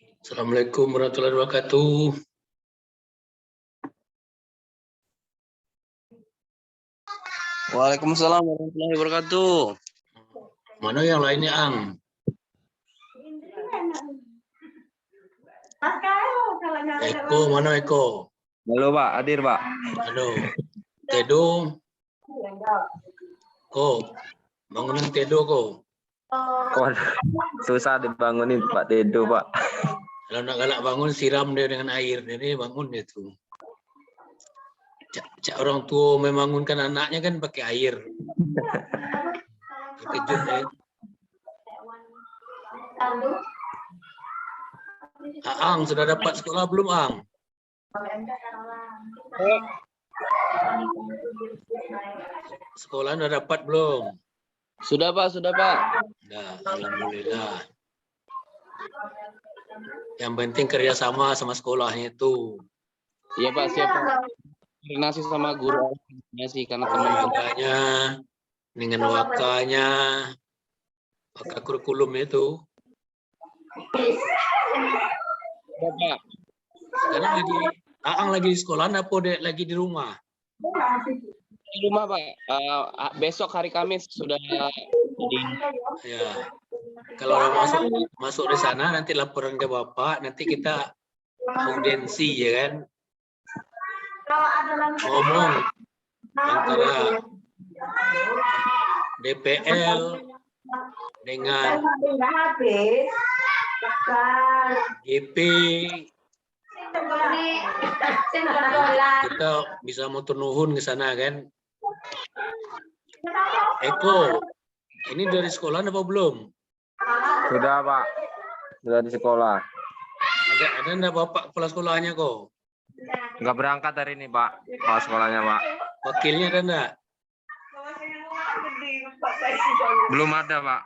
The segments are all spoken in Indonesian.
Assalamualaikum warahmatullahi wabarakatuh. Waalaikumsalam warahmatullahi wabarakatuh. Mana yang lainnya, Ang? Eko, mana Eko? Halo Pak, hadir Pak. Halo. Tedo. Bangunan Tedo kok. Waduh, susah dibangunin Pak Tedo Pak. Kalau nak galak bangun, siram dia dengan air. Jadi bangun dia tuh. Cak orang tua membangunkan anaknya kan pakai air. Terkejut ya. Ang, sudah dapat sekolah belum, Ang? Sekolah sudah dapat belum? Sudah Pak, sudah Pak. Nah, alhamdulillah. Yang penting kerjasama sama sekolahnya itu. Iya Pak, siap Pak. Koordinasi sama guru sih karena teman Wakanya, dengan wakanya, waka kurikulum itu. Iya Pak. Sekarang Aang lagi di sekolah, apa lagi di rumah? Di rumah Pak. Besok hari Kamis sudah di. Ya. Kalau orang masuk di sana, nanti laporan ke Bapak, nanti kita audiensi, ya kan? Ngomong antara DPL dengan GP, kita bisa motor nuhun ke sana kan. Eko, ini dari sekolah apa belum? Sudah Pak. Sudah di sekolah. Ada enggak Bapak kepala sekolahnya kok? Nggak berangkat hari ini Pak. Kepala sekolahnya Pak. Wakilnya ada enggak? Belum ada Pak.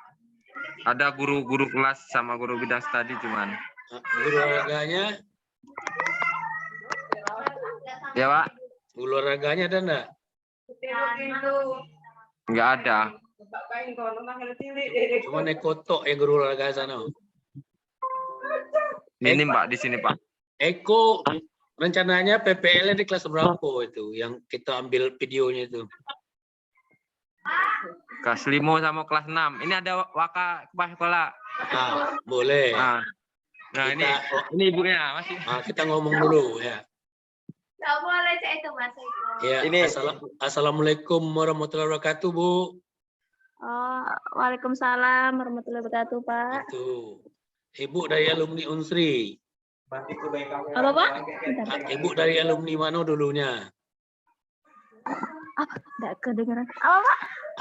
Ada guru-guru kelas sama guru bidang studi cuman. Guru olahraganya? Ya Pak. Guru olahraganya ada enggak? Nggak ada. Cuma Eko tok yang guru olahraga sana. Minim Pak di sini Pak. Eko rencananya PPL di kelas berapa itu yang kita ambil videonya itu? Kelas 5 sama kelas 6. Ini ada waka kepala sekolah. Boleh. Nah, ini ibunya masih. Kita ngomong dulu ya. Nggak boleh cek itu Mas Eko. Ya, Assalamualaikum warahmatullahi wabarakatuh, Bu. Waalaikumsalam warahmatullahi wabarakatuh, Pak. Itu. Ibu dari alumni Unsri. Apa, Pak? Ibu dari alumni mana dulunya? Apa? Nggak kedengeran. Apa, Pak?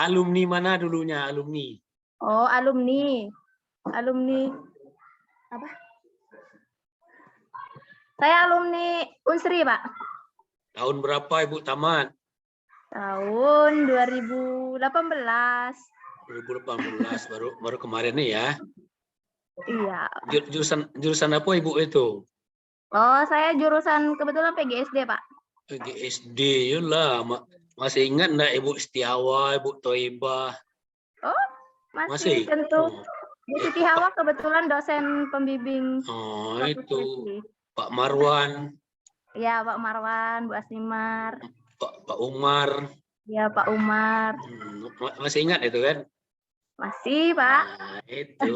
Alumni mana dulunya? Alumni. Oh, alumni. Alumni. Apa? Saya alumni Unsri, Pak. Tahun berapa Ibu tamat? Tahun 2018. 2018 baru kemarin nih ya. Iya. Jurusan apa Ibu itu? Oh, saya jurusan kebetulan PGSD, Pak. PGSD, yalah. Masih ingat enggak Ibu Setiawa, Ibu Toibah? Oh, masih tentu. Bu Siti Hawa kebetulan dosen pembimbing. Oh, itu. Pak Marwan. Ya, Pak Marwan, Bu Asmimar. Pak Umar. Ya, Pak Umar. Masih ingat itu kan? Masih, Pak. Nah, itu.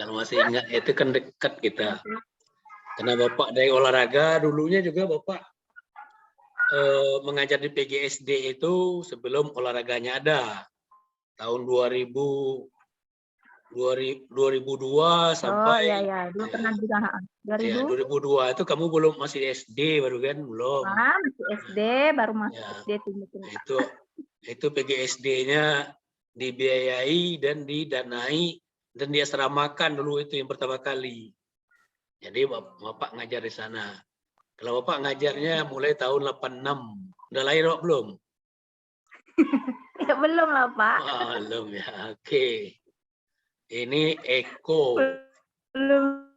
Kalau masih ingat itu kan dekat kita. Karena Bapak dari olahraga dulunya juga Bapak mengajar di PGSD itu sebelum olahraganya ada. Tahun 2002 sampai dulu pernah juga 2002 itu kamu belum masih SD baru kan belum? Masih SD baru masuk SD itu PGSD-nya dibiayai dan didanai dan diasramakan dulu itu yang pertama kali. Jadi Bapak ngajar di sana. Kalau Bapak ngajarnya mulai tahun 86. Udah lahir Bapak belum? Ya, belum lah Pak. Belum ya. Oke. Ini Eko. Belum.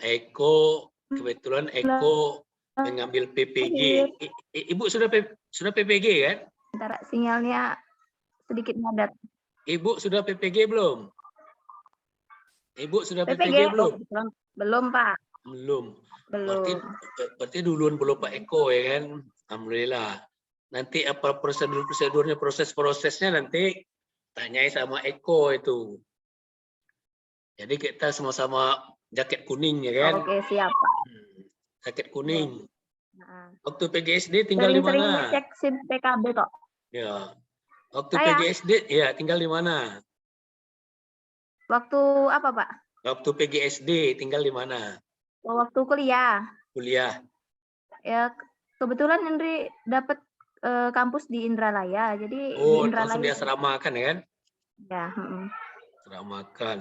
Eko, kebetulan Eko mengambil PPG. Ibu sudah PPG kan? Antara sinyalnya sedikit padat. Ibu sudah PPG belum? Ibu sudah PPG? PPG belum? Belum, Pak. Belum. Belum. Berarti duluan belum Pak Eko ya kan? Alhamdulillah. Nanti apa prosedurnya, proses-prosesnya nanti tanyai sama Eko itu. Jadi kita sama-sama jaket kuning ya kan? Oke, siap, Pak. Jaket kuning. Nah, Waktu PGSD tinggal di sering-sering mana? ngecek SIM PKB kok. Ya. Waktu Saya? PGSD ya tinggal di mana? Waktu apa, Pak? Waktu PGSD tinggal di mana? Waktu kuliah. Kuliah. Ya, kebetulan Henry dapat kampus di Indralaya. Jadi di Oh, Indralaya. langsung diasramakan ya kan? Ya, Asramakan.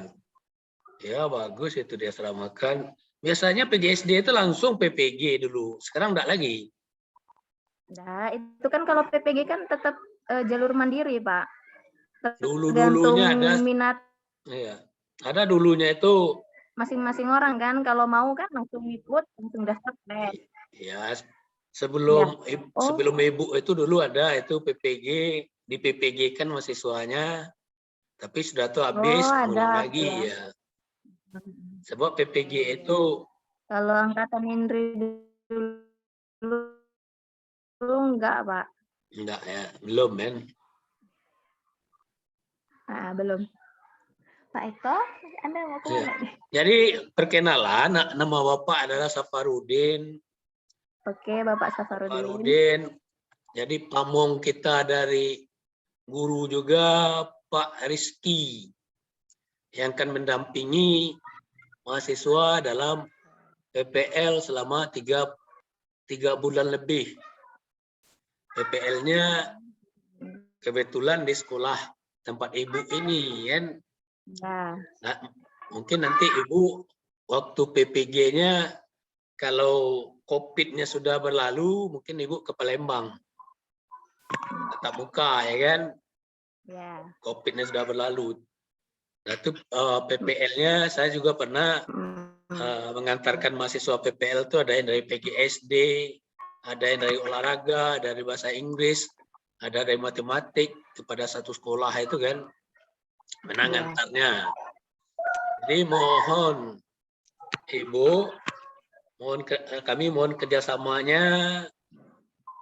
Ya, bagus itu diasramakan. Biasanya PGSD itu langsung PPG dulu. Sekarang enggak lagi. Nah, itu kan kalau PPG kan tetap jalur mandiri, Pak. Dulu-dulunya ada minat. Iya. Ada dulunya itu Masing-masing orang kan, kalau mau kan langsung ikut, langsung daftar. ya sebelum Ya. sebelum Ibu itu dulu ada itu PPG, di PPG kan mahasiswanya, tapi sudah tuh habis ulang lagi ya. Sebab PPG itu kalau angkatan Indri dulu enggak, Pak. enggak ya, belum kan? Nah, belum. Pak Eko, Anda mau kemana? Ya. Jadi perkenalan, nama Bapak adalah Safarudin. Oke, Bapak Safarudin. Safarudin. Jadi pamong kita dari guru juga Pak Rizky yang akan mendampingi mahasiswa dalam PPL selama 3 bulan lebih. PPL-nya kebetulan di sekolah tempat Ibu ini kan. Ya. Nah, mungkin nanti Ibu waktu PPG-nya kalau COVID-nya sudah berlalu, mungkin Ibu ke Palembang. Tatap muka ya kan. Ya. COVID-nya sudah berlalu. Nah, itu PPL-nya saya juga pernah mengantarkan mahasiswa PPL itu ada yang dari PGSD, ada yang dari olahraga, dari bahasa Inggris, ada dari matematik kepada satu sekolah itu kan menangantarnya. Jadi mohon Ibu, kami mohon kerjasamanya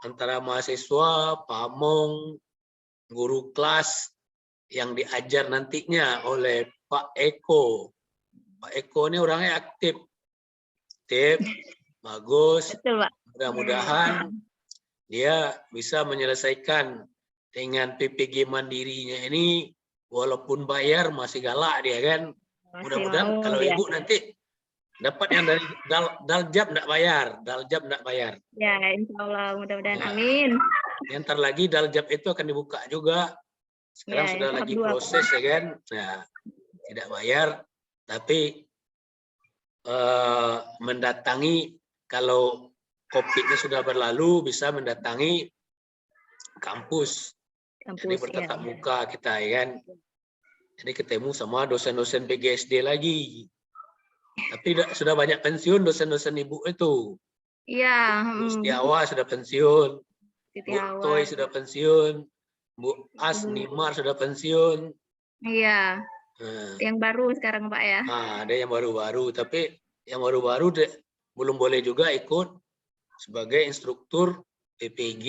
antara mahasiswa, pamong, guru kelas yang diajar nantinya oleh Pak Eko. Pak Eko ini orangnya aktif, bagus. Mudah-mudahan dia bisa menyelesaikan dengan PPG mandirinya ini, walaupun bayar masih galak dia kan. Mudah-mudahan kalau Ibu nanti dapat yang dari Daljab enggak bayar, Ya, insya Allah, mudah-mudahan, amin. Ntar lagi Daljab itu akan dibuka juga. Sekarang sudah lagi proses ya kan. Nah, tidak bayar, tapi mendatangi kalau COVID-nya sudah berlalu bisa mendatangi kampus. Jadi bertatap muka kita ya kan. Jadi ketemu sama dosen-dosen PGSD lagi. Tapi sudah banyak pensiun dosen-dosen Ibu itu. Iya. Bu Setiawa sudah pensiun. Bu Toy sudah pensiun. Bu Asnimar sudah pensiun. Iya. Yang baru sekarang Pak ya. Ada yang baru-baru, tapi yang baru-baru belum boleh juga ikut sebagai instruktur PPG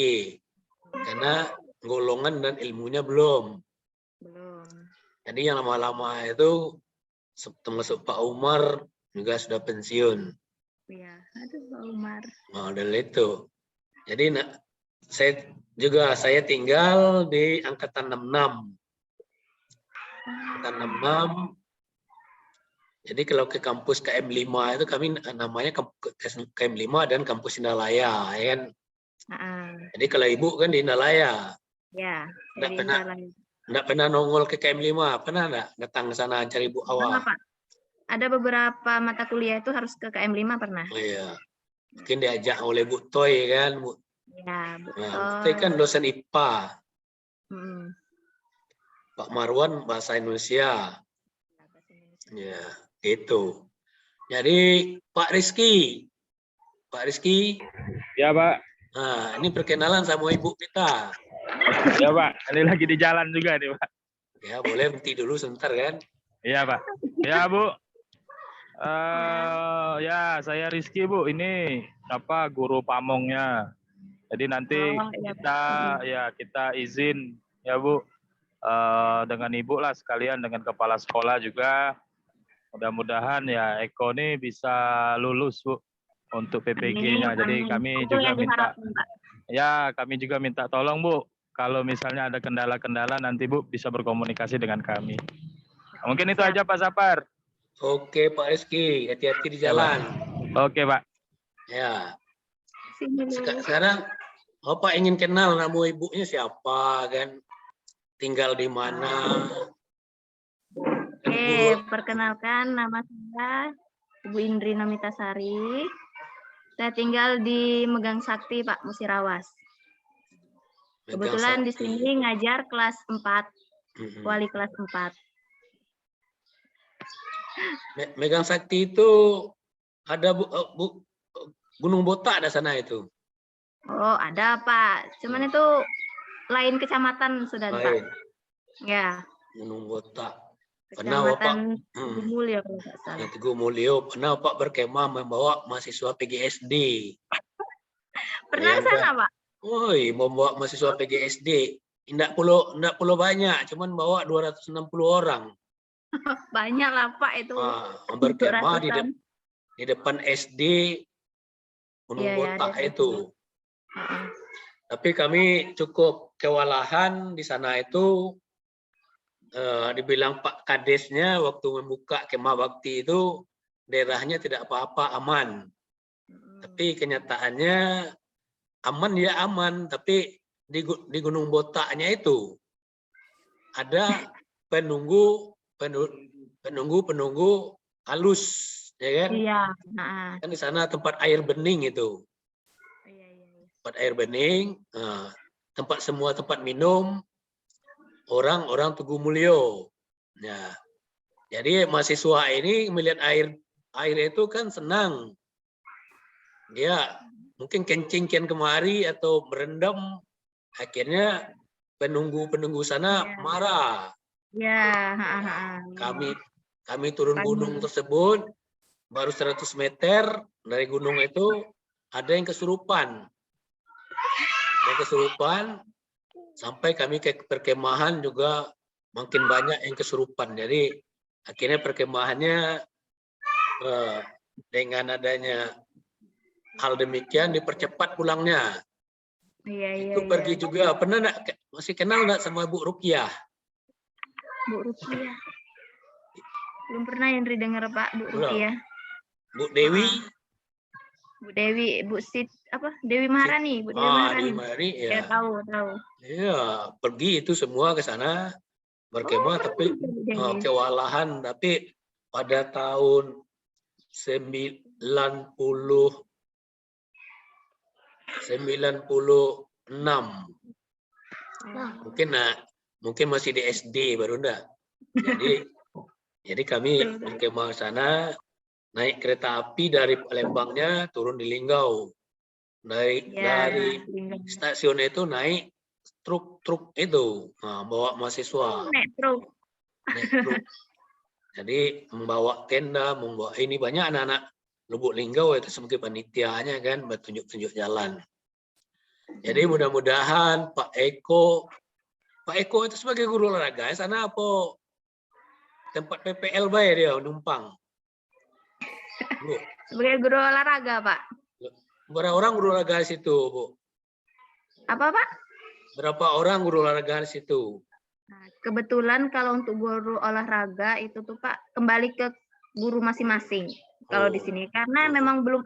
karena golongan dan ilmunya belum. Jadi yang lama-lama itu termasuk Pak Umar juga sudah pensiun. Iya, aduh Pak Umar. Model itu. Jadi saya tinggal di angkatan 66. Angkatan 66. Jadi kalau ke kampus KM5 itu kami namanya KM5 dan kampus Indralaya, ya kan? Jadi kalau Ibu kan di Indralaya. Ya, Enggak pernah nongol ke KM5, pernah enggak datang ke sana cari Bu Awal? Ada beberapa mata kuliah itu harus ke KM5 pernah. Oh, iya. Mungkin diajak oleh Bu Toy kan, Bu. Ya, Bu Toy kan dosen IPA. Pak Marwan bahasa Indonesia. Ya, itu. Jadi Pak Rizky. Ya, Pak. Nah, ini perkenalan sama Ibu kita. Ya, Pak. Ini lagi di jalan juga nih, Pak. Ya, boleh berhenti dulu sebentar kan? Iya, Pak. Ya, Bu. Ya, saya Rizky, Bu. Ini guru pamongnya. Jadi nanti Oh, iya, kita izin ya, Bu, dengan Ibu lah sekalian dengan kepala sekolah juga. Mudah-mudahan ya Eko ini bisa lulus, Bu, untuk PPG-nya. Jadi amin. kami Itu juga yang minta diharapkan, Pak. kami juga minta tolong, Bu. Kalau misalnya ada kendala-kendala nanti Bu bisa berkomunikasi dengan kami. Mungkin itu Siap. aja Pak Sapar. Oke Pak Rizky, hati-hati di Ya, Pak. jalan. Oke, Pak. Ya. Sini dulu. Sekarang Bapak ingin kenal nama ibunya siapa kan? Tinggal di mana? Oke, perkenalkan nama saya Ibu Indri Namitasari. Saya tinggal di Megang Sakti, Pak, Musirawas. Kebetulan di sini ngajar kelas 4, wali kelas 4. Megang Sakti itu ada Gunung Botak ada sana itu. Oh, ada, Pak. Cuman itu lain kecamatan sudah, Lain. Pak. Ya. Gunung Botak. Pernah Bapak Teguh Mulyo kalau nggak salah. Teguh Mulyo. Pernah Bapak berkemah membawa mahasiswa PGSD. Pernah ke sana, Pak? Woi, membawa mahasiswa PGSD. Enggak perlu banyak, cuman bawa 260 orang. Banyak lah, Pak, itu. Berkemah di depan SD Gunung Botak itu. Tapi kami cukup kewalahan di sana itu. Dibilang Pak Kadesnya waktu membuka kemah bakti itu daerahnya tidak apa-apa, aman. Tapi kenyataannya aman ya aman, tapi di Gunung Botaknya itu ada penunggu halus, ya kan? Iya. Kan di sana tempat air bening itu. Tempat air bening, semua tempat minum. Orang Teguh Mulyo. Nah, jadi mahasiswa ini melihat air itu kan senang. Dia mungkin kencing kian kemari atau berendam. Akhirnya penunggu sana marah. Ya. Kami turun gunung tersebut baru 100 meter dari gunung itu ada yang kesurupan. Sampai kami ke perkemahan juga makin banyak yang kesurupan. Jadi akhirnya perkemahannya dengan adanya hal demikian dipercepat pulangnya. Itu pergi juga. Pernah masih kenal nggak sama Bu Rukiah? Bu Rukiah. Belum pernah yang dengar, Pak, Bu Rukiah. Bu Dewi? Bu Dewi, Dewi Maharani, Bu Dewi Maharani. Dewi Maharani, ya. Tahu. Iya, pergi itu semua ke sana berkemah, tapi kewalahan. Tapi pada tahun 96 mungkin masih di SD baru enggak. Jadi kami berkemah sana, naik kereta api dari Palembangnya turun di Linggau. Dari stasiun itu naik truk itu, bawa mahasiswa. Naik truk. Jadi membawa tenda, membawa ini banyak anak-anak Lubuk Linggau itu sebagai panitianya kan, bertunjuk-tunjuk jalan. Jadi mudah-mudahan Pak Eko itu sebagai guru olahraga sana apa tempat PPL bayar dia numpang. Bu. Sebagai guru olahraga, Pak. Berapa orang guru olahraga di situ, Bu? Apa, Pak? Berapa orang guru olahraga di situ? Nah, kebetulan kalau untuk guru olahraga itu tuh, Pak, kembali ke guru masing-masing. Kalau di sini karena memang belum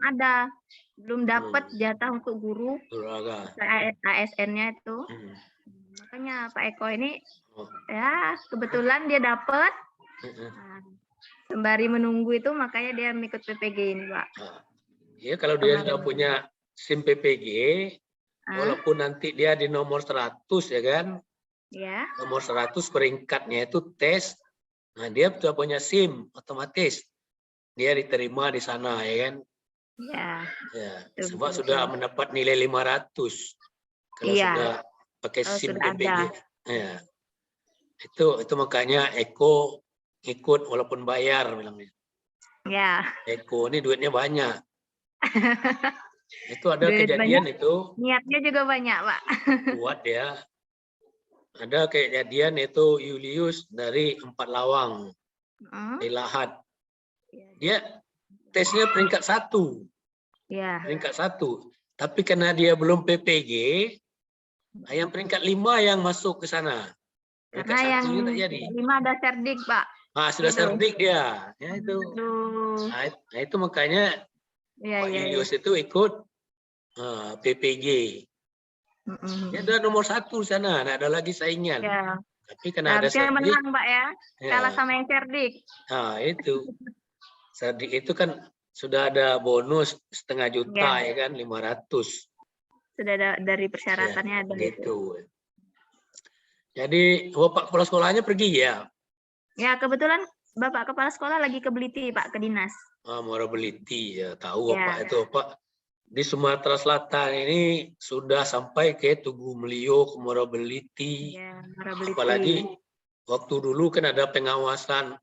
dapat jatah untuk guru olahraga. ASN-nya itu. Makanya Pak Eko ini ya kebetulan dia dapat. Sembari menunggu itu makanya dia ikut PPG ini, Pak. Iya, kalau dia sudah punya SIM PPG, walaupun nanti dia di nomor 100 ya kan? Ya. Nomor 100 peringkatnya itu tes. Nah, dia sudah punya SIM otomatis. Dia diterima di sana ya kan? Ya. Sebab sudah mendapat nilai 500. Kalau sudah pakai SIM PPG. Ya. Itu makanya Eko ikut walaupun bayar bilangnya. Ya, Eko ini duitnya banyak. Itu ada duit kejadian banyak, itu niatnya juga banyak, Pak. kuat ya. Ada kejadian itu Julius dari Empat Lawang, Hmm, di Lahat. ya, Dia tesnya peringkat 1. ya. Peringkat 1. Tapi karena dia belum PPG, yang peringkat 5 yang masuk ke sana. Peringkat Karena yang 1 tak jadi. 5 ada cerdik, Pak. Ah, sudah Gitu. cerdik dia. Ya itu. Aduh. Nah, itu makanya Ya, Pak ya, ya. Julius itu ikut PPG. Mm-mm. Dia ada nomor 1 di sana, nah, ada lagi saingan. Ya, Tapi karena ada harusnya cerdik, menang, Pak ya. ya. Kalah sama yang cerdik. Nah, itu. Cerdik itu kan sudah ada bonus 1,5 juta ya kan, 500. Sudah ada dari Ya, persyaratannya ada itu. gitu. Jadi Bapak kepala sekolahnya pergi ya? Ya, kebetulan Bapak Kepala Sekolah lagi ke Beliti, Pak, ke dinas. Muara Beliti ya, tahu Ya. Bapak itu Bapak. Di Sumatera Selatan ini sudah sampai ke Tugu Melio, ke Muara Beliti. Ya, Muara Beliti. Apalagi waktu dulu kan ada pengawasan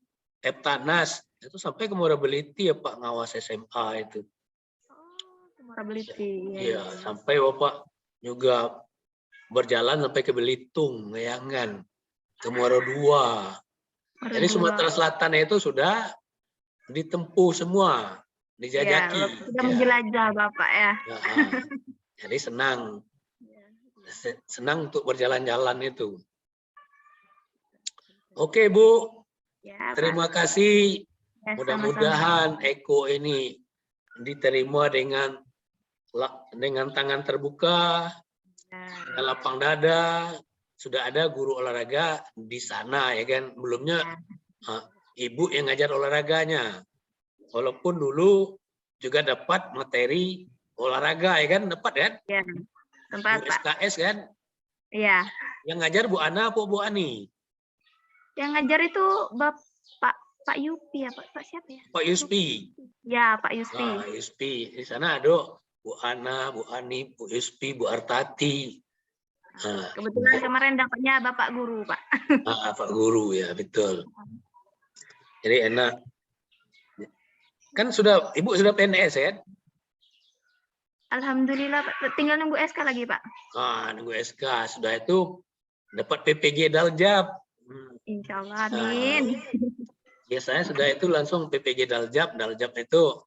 Eptanas, itu sampai ke Muara Beliti ya Pak, ngawas SMA itu. Oh, ke Muara Beliti. Iya, sampai Bapak juga berjalan sampai ke Belitung, Leangan, ke Muara II. Jadi Sumatera Selatan itu sudah ditempuh semua, dijajaki. Ya, sudah menjelajah Bapak ya. Ya, jadi senang untuk berjalan-jalan itu. Oke Bu, Ya, Pak. terima kasih. Ya, Mudah-mudahan Eko ini diterima dengan tangan terbuka, dengan lapang dada. Sudah ada guru olahraga di sana ya kan. Belumnya ibu yang ngajar olahraganya. Walaupun dulu juga dapat materi olahraga ya kan, dapat kan? Ya, tempat Bu Pak. SKS kan? Iya. Yang ngajar Bu Ana apa Bu Ani? Yang ngajar itu Pak Yupi ya, Pak siapa ya? Pak Yuspi. Ya, Pak Yuspi. Nah, Yuspi. Di sana ada Bu Ana, Bu Ani, Bu Yuspi, Bu Artati. Kebetulan kemarin dapatnya Bapak Guru, Pak. Pak Guru ya, betul. Jadi enak. Kan Ibu sudah PNS ya? Alhamdulillah, Pak. Tinggal nunggu SK lagi, Pak. Nunggu SK. Sudah itu dapat PPG Daljab. Insya Allah, amin. Biasanya sudah itu langsung PPG Daljab. Daljab itu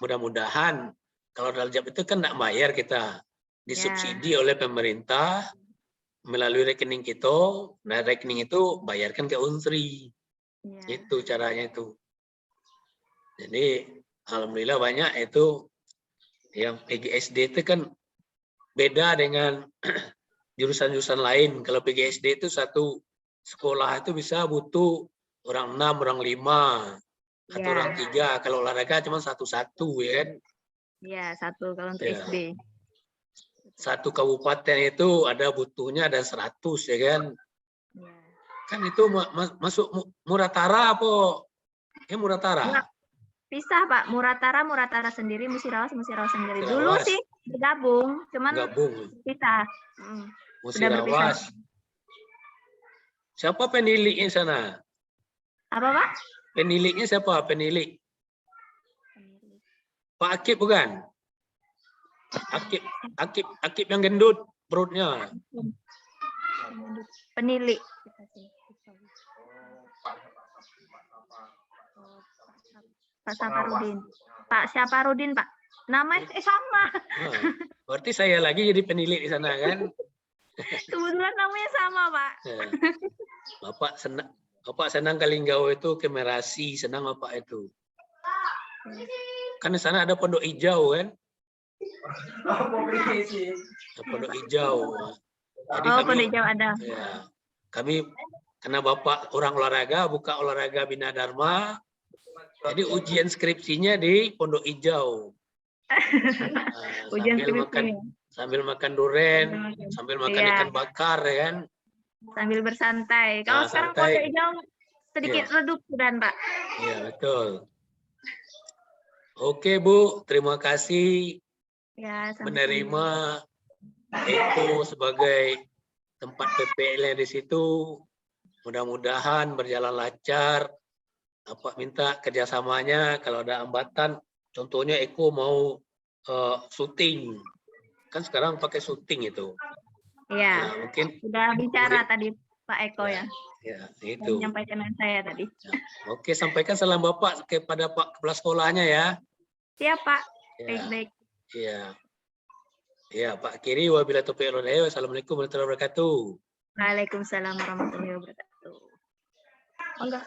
mudah-mudahan, kalau Daljab itu kan tidak bayar kita. Disubsidi oleh pemerintah melalui rekening kita. Nah, rekening itu bayarkan ke Unsri. Itu caranya itu. Jadi alhamdulillah banyak itu yang PGSD itu kan beda dengan jurusan-jurusan lain. Kalau PGSD itu satu sekolah itu bisa butuh orang 6, orang 5, atau orang 3. Kalau olahraga cuma 1-1 ya kan? Iya, 1 kalau untuk SD. Satu kabupaten itu ada butuhnya ada 100 ya kan? Kan itu masuk Muratara apa? Muratara. Pisah Pak, Muratara sendiri, Musirawas sendiri. Dulu sih bergabung, cuman pisah. Musirawas. Siapa peniliknya sana? Apa Pak? Peniliknya siapa? Penilik? Pak Akib bukan? Akib yang gendut perutnya. Penilik. Pak Saparudin. Pak Saparudin, Pak. Namanya sama. Berarti saya lagi jadi penilik di sana kan? Kebetulan namanya sama, Pak. Bapak senang Kalinggau itu ke Merasi, senang Bapak itu. Kan di sana ada Pondok Hijau kan? Pondok Hijau. Jadi Pondok Hijau ada. Ya, kami karena Bapak orang olahraga, buka olahraga Bina Dharma. Jadi ujian skripsinya di Pondok Hijau. Sambil makan durian, sambil makan ikan bakar ya kan. Sambil bersantai. Kalau sekarang Pondok Hijau sedikit redup dan Pak. Iya, betul. Oke, Bu, terima kasih menerima Eko sebagai tempat PPL di situ. Mudah-mudahan berjalan lancar. minta kerjasamanya kalau ada hambatan. Contohnya Eko mau syuting, kan sekarang pakai syuting itu. Ya, Nah, mungkin sudah bicara tadi Pak Eko ya. ya Yang itu. menyampaikan dengan saya tadi. Oke, sampaikan salam Bapak kepada Pak Kepala Sekolahnya ya. Siap Pak. Ya. Baik-baik. Iya. Ya, Pak Kiri, wabillahi taufiq wal hidayah. Wassalamualaikum warahmatullahi wabarakatuh. Waalaikumsalam warahmatullahi wabarakatuh. Enggak.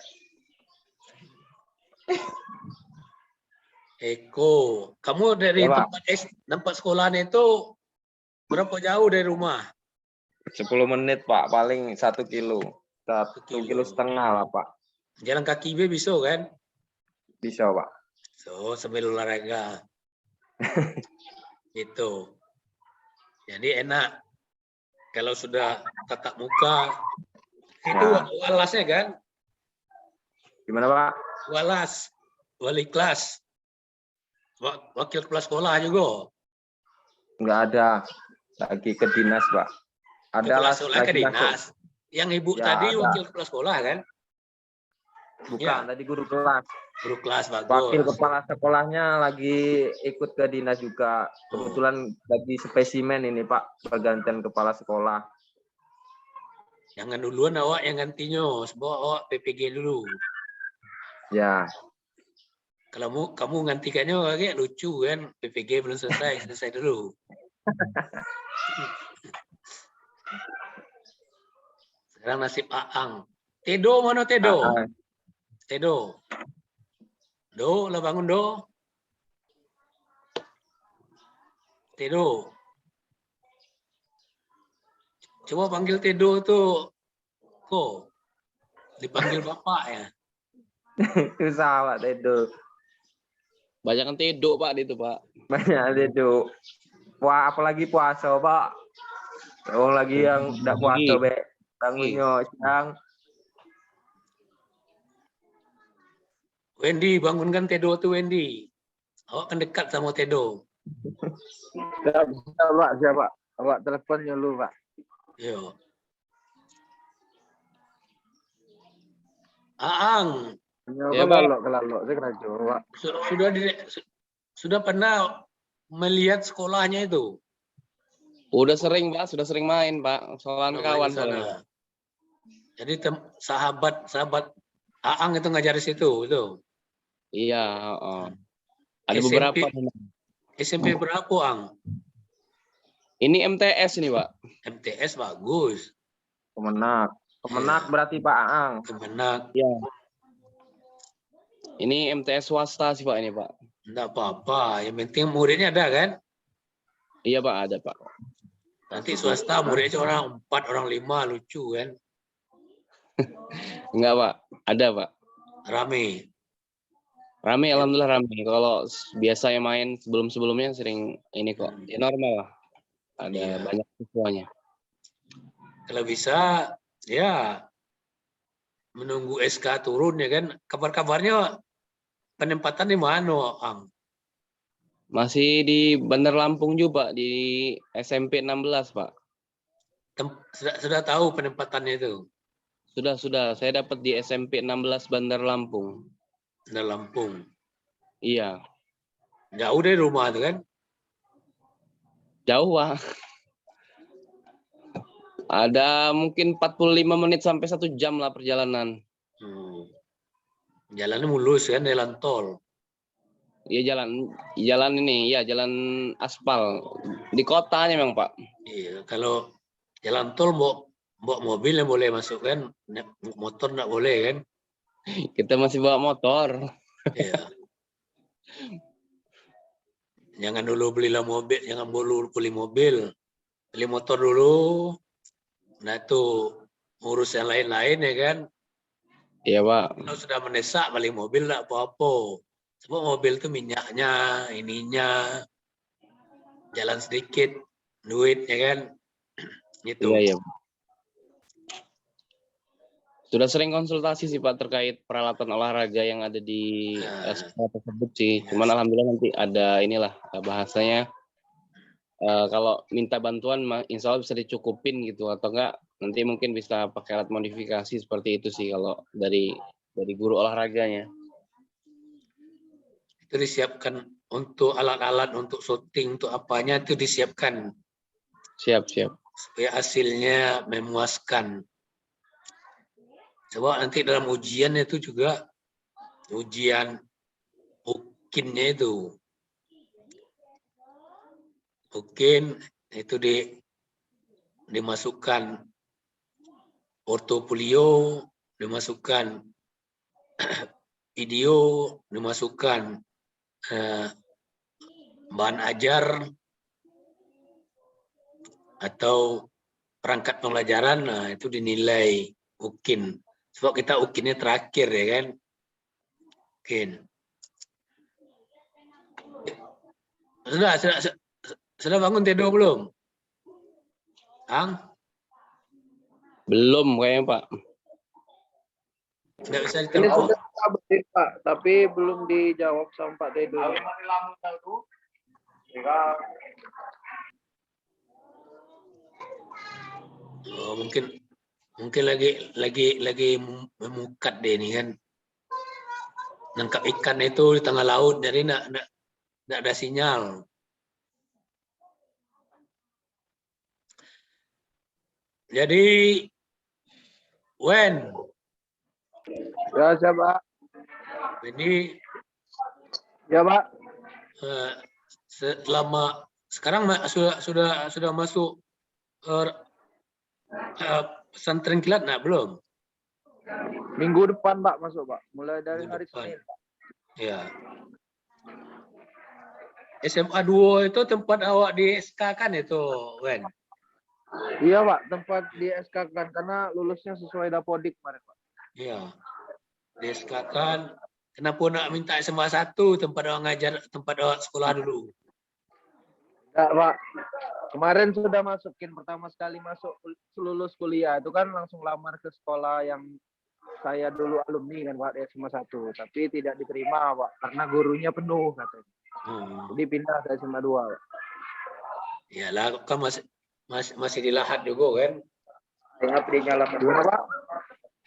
Eko, kamu dari Ya, Pak. tempat sekolahnya itu berapa jauh dari rumah? 10 menit Pak, paling 1 kilo. 1,5 kilo lah Pak. Jalan kaki bisa kan? Bisa Pak. So, sambil olahraga. Itu. Jadi enak. Kalau sudah tatap muka, itu walasnya kan? Gimana Pak? Walas, wali kelas, wakil kepala sekolah juga. Nggak ada. Lagi ke dinas Pak. Ada Kepala lah sekolah ke lagi masuk. dinas. Yang ibu Ya, tadi ada. wakil kepala sekolah kan? Bukan, Ya. tadi guru kelas. Guru kelas Wakil bagus. kepala sekolahnya lagi ikut ke dinas juga. Kebetulan lagi spesimen ini Pak, pergantian kepala sekolah. Jangan duluan awak yang gantinya, sebab awak PPG dulu. Ya, Kalau kamu gantikannya kayak lucu kan, PPG belum selesai dulu. Sekarang nasib Aang. Tedo mana Tedo? Tedo. Do, lah bangun Do. Tedo. Coba panggil Tedo tuh. Kok dipanggil bapak ya? susah Pak Tedo. Banyak kan tedok Pak itu Pak. Banyak Tedo. Wah, apalagi puasa Pak. Orang lagi yang tidak puasa be. Bangunnya siang. Wendy, bangunkan Tedo tuh Wendy. Awak kan dekat sama Tedo. Siapa? Awak teleponnya dulu Pak. Yo. Aang, Ya, Pak. Kelalok, saya kena jawab. sudah pernah melihat sekolahnya itu? Udah sering Pak, sudah sering main Pak. Soalan Main kawan di sana. soalnya. Jadi sahabat Aang itu ngajar di situ, itu. Iya, ada beberapa. SMP berapa, Ang? Ini MTS nih Pak. MTS bagus. Kemenak Ya. berarti Pak Aang. Kemenak. Iya. Ini MTS swasta sih Pak ini Pak. Enggak apa-apa, yang penting muridnya ada kan? Iya Pak, ada Pak. Nanti swasta muridnya orang 4, orang 5, lucu kan? Enggak Pak, ada Pak. Rame. Rame, alhamdulillah rame. Kalau biasanya main sebelumnya sering ini kok. Ya normal lah. Ada Iya. banyak siswanya. Kalau bisa, ya menunggu SK turun ya kan? Kabar-kabarnya penempatan di mana, Ang? Masih di Bandar Lampung juga Pak, di SMP 16 Pak. Sudah tahu penempatannya itu? Sudah. Saya dapat di SMP 16 Bandar Lampung. Di Lampung. Iya. Jauh dari rumah itu kan? Jauh Pak. Ada mungkin 45 menit sampai 1 jam lah perjalanan. Jalannya mulus kan, jalan tol. Iya jalan ini, ya jalan aspal. Di kotanya memang Pak. Iya, kalau jalan tol bawa mobil yang boleh masuk kan, motor nggak boleh kan? Kita masih bawa motor. Iya. Jangan dulu belilah mobil, jangan dulu beli mobil, beli motor dulu. Nah itu ngurus yang lain-lain ya kan. Iya Pak. Kalau sudah mendesak beli mobil nggak apa-apa. Sebab mobil itu minyaknya, ininya, jalan sedikit, duit ya kan. Gitu. Iya. Sudah sering konsultasi sih Pak terkait peralatan olahraga yang ada di sekolah tersebut sih. Cuman alhamdulillah nanti ada inilah bahasanya. Kalau minta bantuan insya Allah bisa dicukupin gitu, atau enggak nanti mungkin bisa pakai alat modifikasi seperti itu sih kalau dari dari guru olahraganya. Itu disiapkan untuk alat-alat, untuk syuting, untuk apanya itu disiapkan Siap. supaya hasilnya memuaskan. Coba nanti dalam ujian itu juga ujian ukinnya itu. Ukin itu dimasukkan portofolio, dimasukkan video, dimasukkan bahan ajar atau perangkat pembelajaran, nah itu dinilai ukin. Sebab kita ukinnya terakhir ya kan. Ukin. Sudah bangun tidur belum? Ang? Belum kayaknya Pak. Nggak bisa Ini ditelepon. sudah kabarin Pak, tapi belum dijawab sama Pak Tedo. Oh, mungkin lagi memukat deh ini kan. Nangkap ikan itu di tengah laut, jadi nggak ada sinyal. Jadi, Wen, Ya, siapa? ini Ya, Pak. selama sekarang sudah masuk pesantren kilat nak belum? Minggu depan, Pak, masuk, Pak. Mulai dari Minggu hari depan. Senin, Pak. Ya. SMA 2 itu tempat awak di SK kan itu, Wen? Iya, Pak. Tempat di SK kan, karena lulusnya sesuai Dapodik kemarin, Pak. Iya. Di SK kan. Kenapa nak minta SMA 1 tempat awak ngajar, tempat awak sekolah dulu? Ya, Pak. Kemarin sudah masukin pertama sekali masuk lulus kuliah itu kan langsung lamar ke sekolah yang saya dulu alumni kan Pak di SMA 1, tapi tidak diterima Pak karena gurunya penuh katanya. Jadi pindah ke SMA 2 Pak. Iyalah kan masih di Lahat juga kan? Ingat di nyala kedua Pak.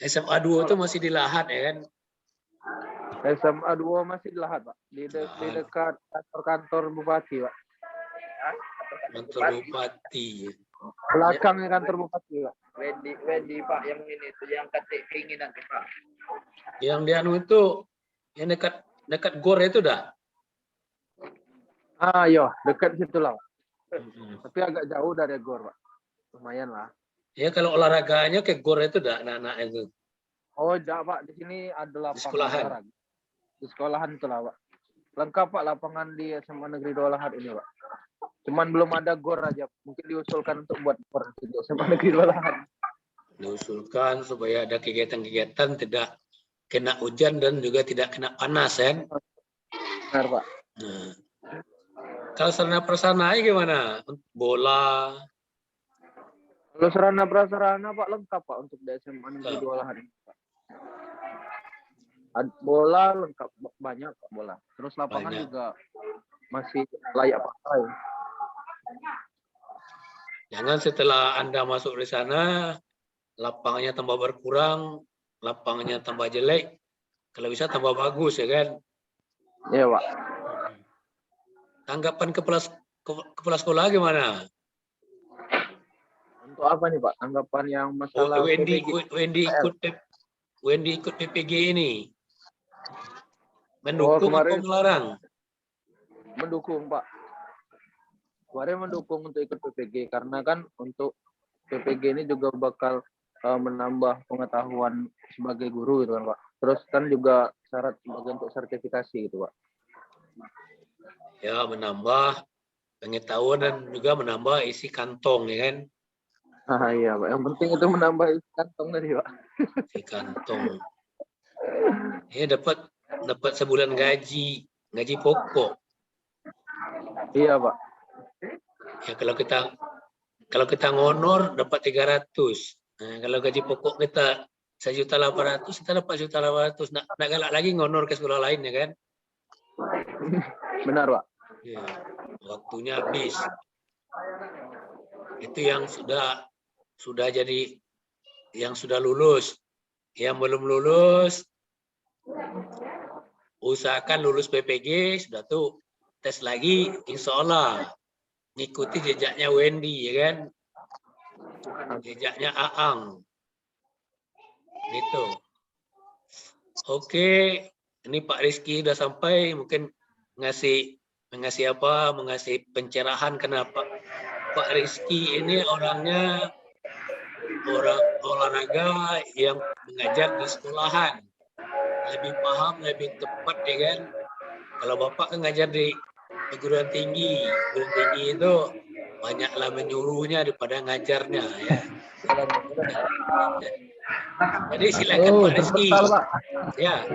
SMA 2 itu masih di Lahat ya kan? SMA 2 masih di Lahat Pak. Di dekat kantor Bupati Pak. Kantor Bupati. Belakangnya kantor Bupati Pak. Wendy Pak yang ini tuh yang ketik keinginan Pak. Yang di anu itu yang dekat GOR itu dah. Ah iya, dekat situ lah Pak. Tapi agak jauh dari GOR Pak. Lumayan lah. Ya kalau olahraganya ke GOR itu dah anak-anak itu. Oh, enggak Pak, di sini ada lapangan sekolahan. olahraga. Di sekolahan itu lah Pak. Lengkap Pak lapangan di SMA Negeri 2 Lahat ini Pak. Cuman belum ada GOR aja. Mungkin diusulkan untuk buat GOR di SMA Negeri 2 Lahat. Diusulkan supaya ada kegiatan-kegiatan tidak kena hujan dan juga tidak kena panas kan. Benar Pak. Nah, kalau sarana prasarana gimana? Bola. Kalau sarana prasarana Pak lengkap Pak untuk di SMA Negeri 2 Lahat ini Pak. Bola lengkap banyak Pak bola. Terus lapangan Banyak. juga masih layak pakai. Jangan setelah Anda masuk di sana, lapangannya tambah berkurang, lapangannya tambah jelek, kalau bisa tambah bagus ya kan. Iya Pak. Tanggapan kepala sekolah gimana? Untuk apa nih Pak? Tanggapan yang masalah PPG? Wendy ikut PPG ini. Mendukung atau kemarin melarang? mendukung Pak. Kemarin mendukung untuk ikut PPG karena kan untuk PPG ini juga bakal menambah pengetahuan sebagai guru gitu kan Pak. Terus kan juga syarat sebagai untuk sertifikasi gitu Pak. Ya menambah pengetahuan dan juga menambah isi kantong ya kan. Ah iya Pak. Yang penting itu menambah isi kantong tadi Pak. Isi kantong. Ya dapat sebulan gaji pokok. Iya Pak. Ya kalau kita ngonor dapat 300. Nah, kalau gaji pokok kita 1.800.000, kita dapat 1.800.000. Nak galak lagi ngonor ke sekolah lain ya kan? Benar Pak. Ya, waktunya habis. Itu yang sudah jadi, yang sudah lulus. Yang belum lulus Usahakan lulus PPG, sudah tuh tes lagi, insya Allah ngikuti jejaknya Wendy, ya kan? Jejaknya Aang. Gitu. Oke, ini Pak Rizky udah sampai, mungkin mengasih pencerahan kenapa Pak Rizky ini orangnya orang olahraga yang mengajar di sekolahan. Lebih paham, lebih tepat, ya kan? Kalau Bapak kan ngajar di perguruan tinggi itu banyaklah menyuruhnya daripada ngajarnya, ya. Jadi silakan Pak Rizky. Ya.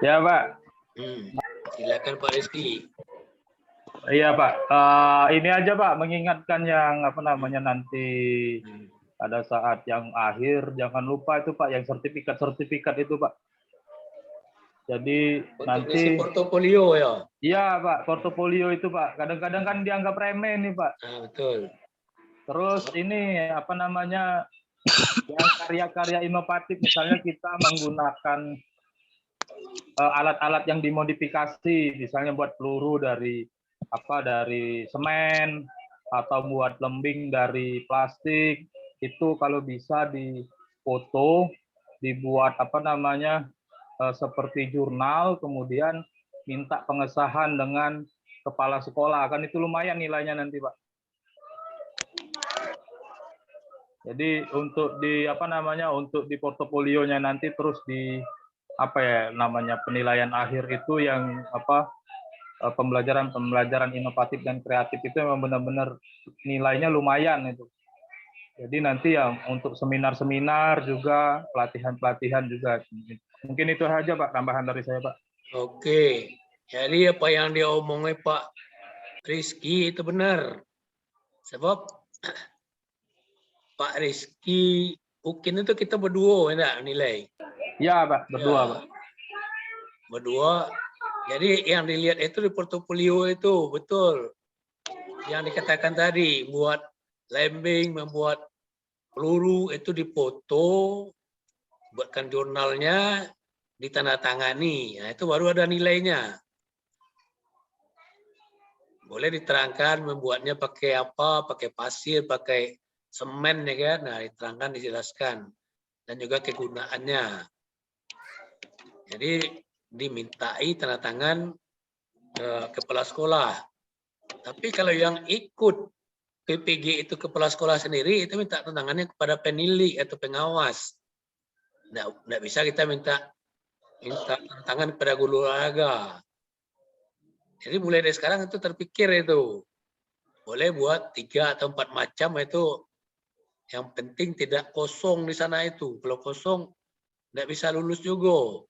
Ya, Pak. Silakan Pak Rizky. Iya, Pak. Ini aja, Pak, mengingatkan yang nanti pada saat yang akhir, jangan lupa itu, Pak, yang sertifikat itu, Pak. Jadi untuk nanti portofolio, ya. Iya, Pak, portofolio itu, Pak. Kadang-kadang kan dianggap remeh nih, Pak. Betul. Terus ini yang karya-karya inovatif, misalnya kita menggunakan alat-alat yang dimodifikasi, misalnya buat peluru dari semen atau buat lembing dari plastik, itu kalau bisa difoto, dibuat seperti jurnal, kemudian minta pengesahan dengan kepala sekolah, kan itu lumayan nilainya nanti, Pak. Jadi untuk di portofolionya nanti, terus di penilaian akhir itu yang pembelajaran inovatif dan kreatif itu memang benar-benar nilainya lumayan itu. Jadi nanti yang untuk seminar-seminar juga, pelatihan-pelatihan juga. Mungkin itu saja, Pak, tambahan dari saya, Pak. Oke. Jadi apa yang dia omongin Pak Rizky itu benar. Sebab Pak Rizky UKIN itu kita berdua, enggak nilai? Ya, Pak, berdua, Pak. Berdua. Jadi yang dilihat itu di portofolio itu betul. Yang dikatakan tadi, buat lembing, membuat peluru itu dipoto, buatkan jurnalnya, ditandatangani. Nah, itu baru ada nilainya. Boleh diterangkan membuatnya pakai apa, pakai pasir, pakai semen, ya kan? Nah, diterangkan, dijelaskan. Dan juga kegunaannya. Jadi dimintai tanda tangan kepala sekolah. Tapi kalau yang ikut PPG itu kepala sekolah sendiri, itu minta tanda tangannya kepada penilai atau pengawas. Nggak bisa kita minta tanda tangan kepada guru olahraga. Jadi mulai dari sekarang itu terpikir itu. Boleh buat 3 atau 4 macam itu. Yang penting tidak kosong di sana itu. Kalau kosong, nggak bisa lulus juga.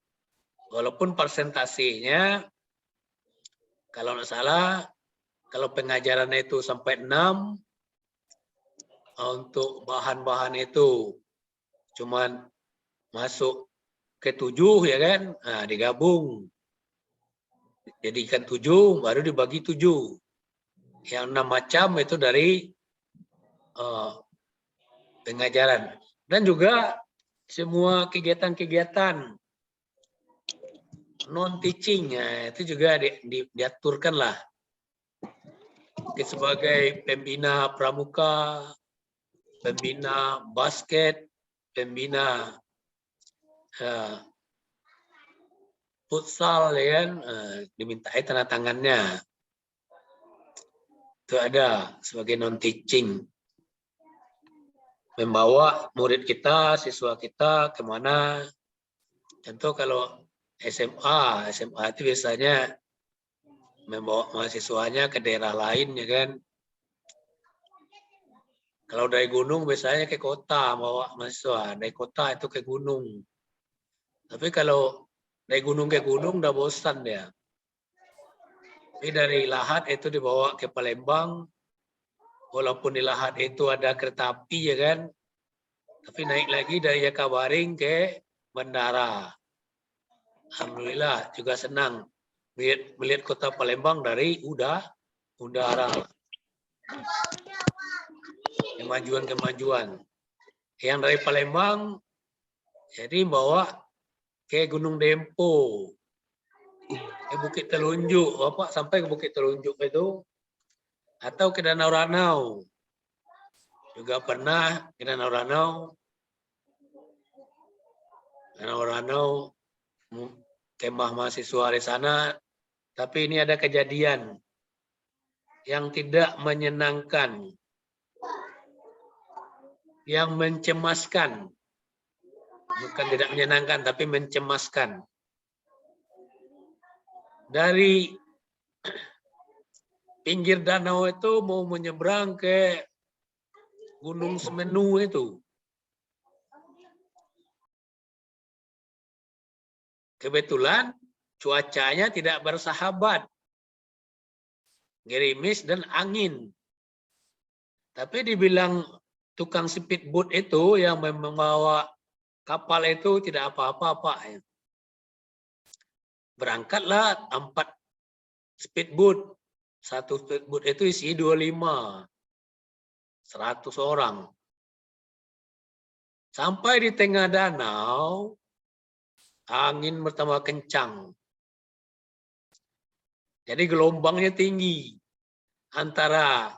Walaupun persentasenya, kalau nggak salah, kalau pengajarannya itu sampai 6, untuk bahan-bahan itu cuman masuk ke 7, ya kan? Nah, digabung. Jadikan 7, baru dibagi 7. Yang 6 macam itu dari pengajaran. Dan juga semua kegiatan-kegiatan non-teaching, ya, itu juga diaturkan lah. Sebagai pembina pramuka, pembina basket, pembina futsal, ya kan, dimintai tanda tangannya. Itu ada sebagai non-teaching. Membawa murid kita, siswa kita kemana. Contoh kalau SMA itu biasanya membawa mahasiswanya ke daerah lain, ya kan. Kalau dari gunung biasanya ke kota, bawa mahasiswa. Dari kota itu ke gunung. Tapi kalau dari gunung ke gunung udah bosan dia. Tapi dari Lahat itu dibawa ke Palembang. Walaupun di Lahat itu ada kereta api, ya kan. Tapi naik lagi dari Jakabaring ke bandara. Alhamdulillah juga senang melihat kota Palembang dari udara. Kemajuan-kemajuan. Yang dari Palembang, jadi bawa ke Gunung Dempo, ke Bukit Telunjuk, Bapak sampai ke Bukit Telunjuk itu, atau ke Danau Ranau. Juga pernah ke Danau Ranau. Danau Ranau, kemah mahasiswa di sana, tapi ini ada kejadian yang tidak menyenangkan, yang mencemaskan. Bukan tidak menyenangkan, tapi mencemaskan. Dari pinggir danau itu mau menyeberang ke Gunung Semenu itu. Kebetulan cuacanya tidak bersahabat. Gerimis dan angin. Tapi dibilang tukang speedboat itu yang membawa kapal itu tidak apa-apa, Pak. Berangkatlah 4 speedboat. Satu speedboat itu isi 25. 100 orang. Sampai di tengah danau, angin bertambah kencang. Jadi gelombangnya tinggi. Antara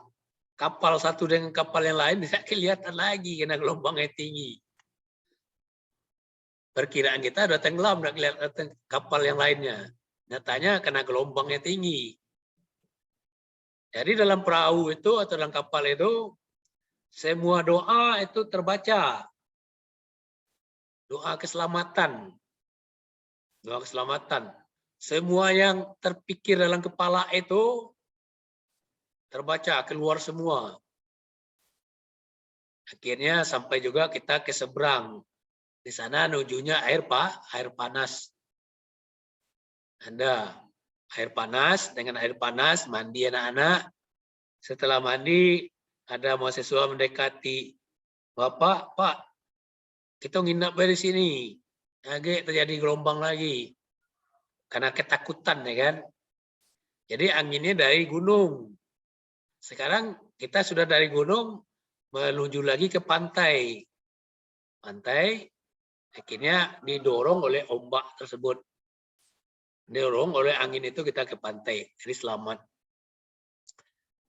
kapal satu dengan kapal yang lain tidak kelihatan lagi karena gelombangnya tinggi. Perkiraan kita udah tenggelam, udah kelihatan kapal yang lainnya. Nyatanya karena gelombangnya tinggi. Jadi dalam perahu itu atau dalam kapal itu, semua doa itu terbaca. Doa keselamatan. Doa keselamatan. Semua yang terpikir dalam kepala itu terbaca, keluar semua. Akhirnya sampai juga kita ke seberang. Di sana nujunya air panas. Ada air panas, dengan air panas mandi anak-anak. Setelah mandi ada mahasiswa mendekati, Bapak, Pak, kita nginap di sini. Agak terjadi gelombang lagi. Karena ketakutan ya kan. Jadi anginnya dari gunung. Sekarang kita sudah dari gunung menuju lagi ke pantai. Pantai akhirnya didorong oleh ombak tersebut. Didorong oleh angin itu kita ke pantai. Jadi selamat.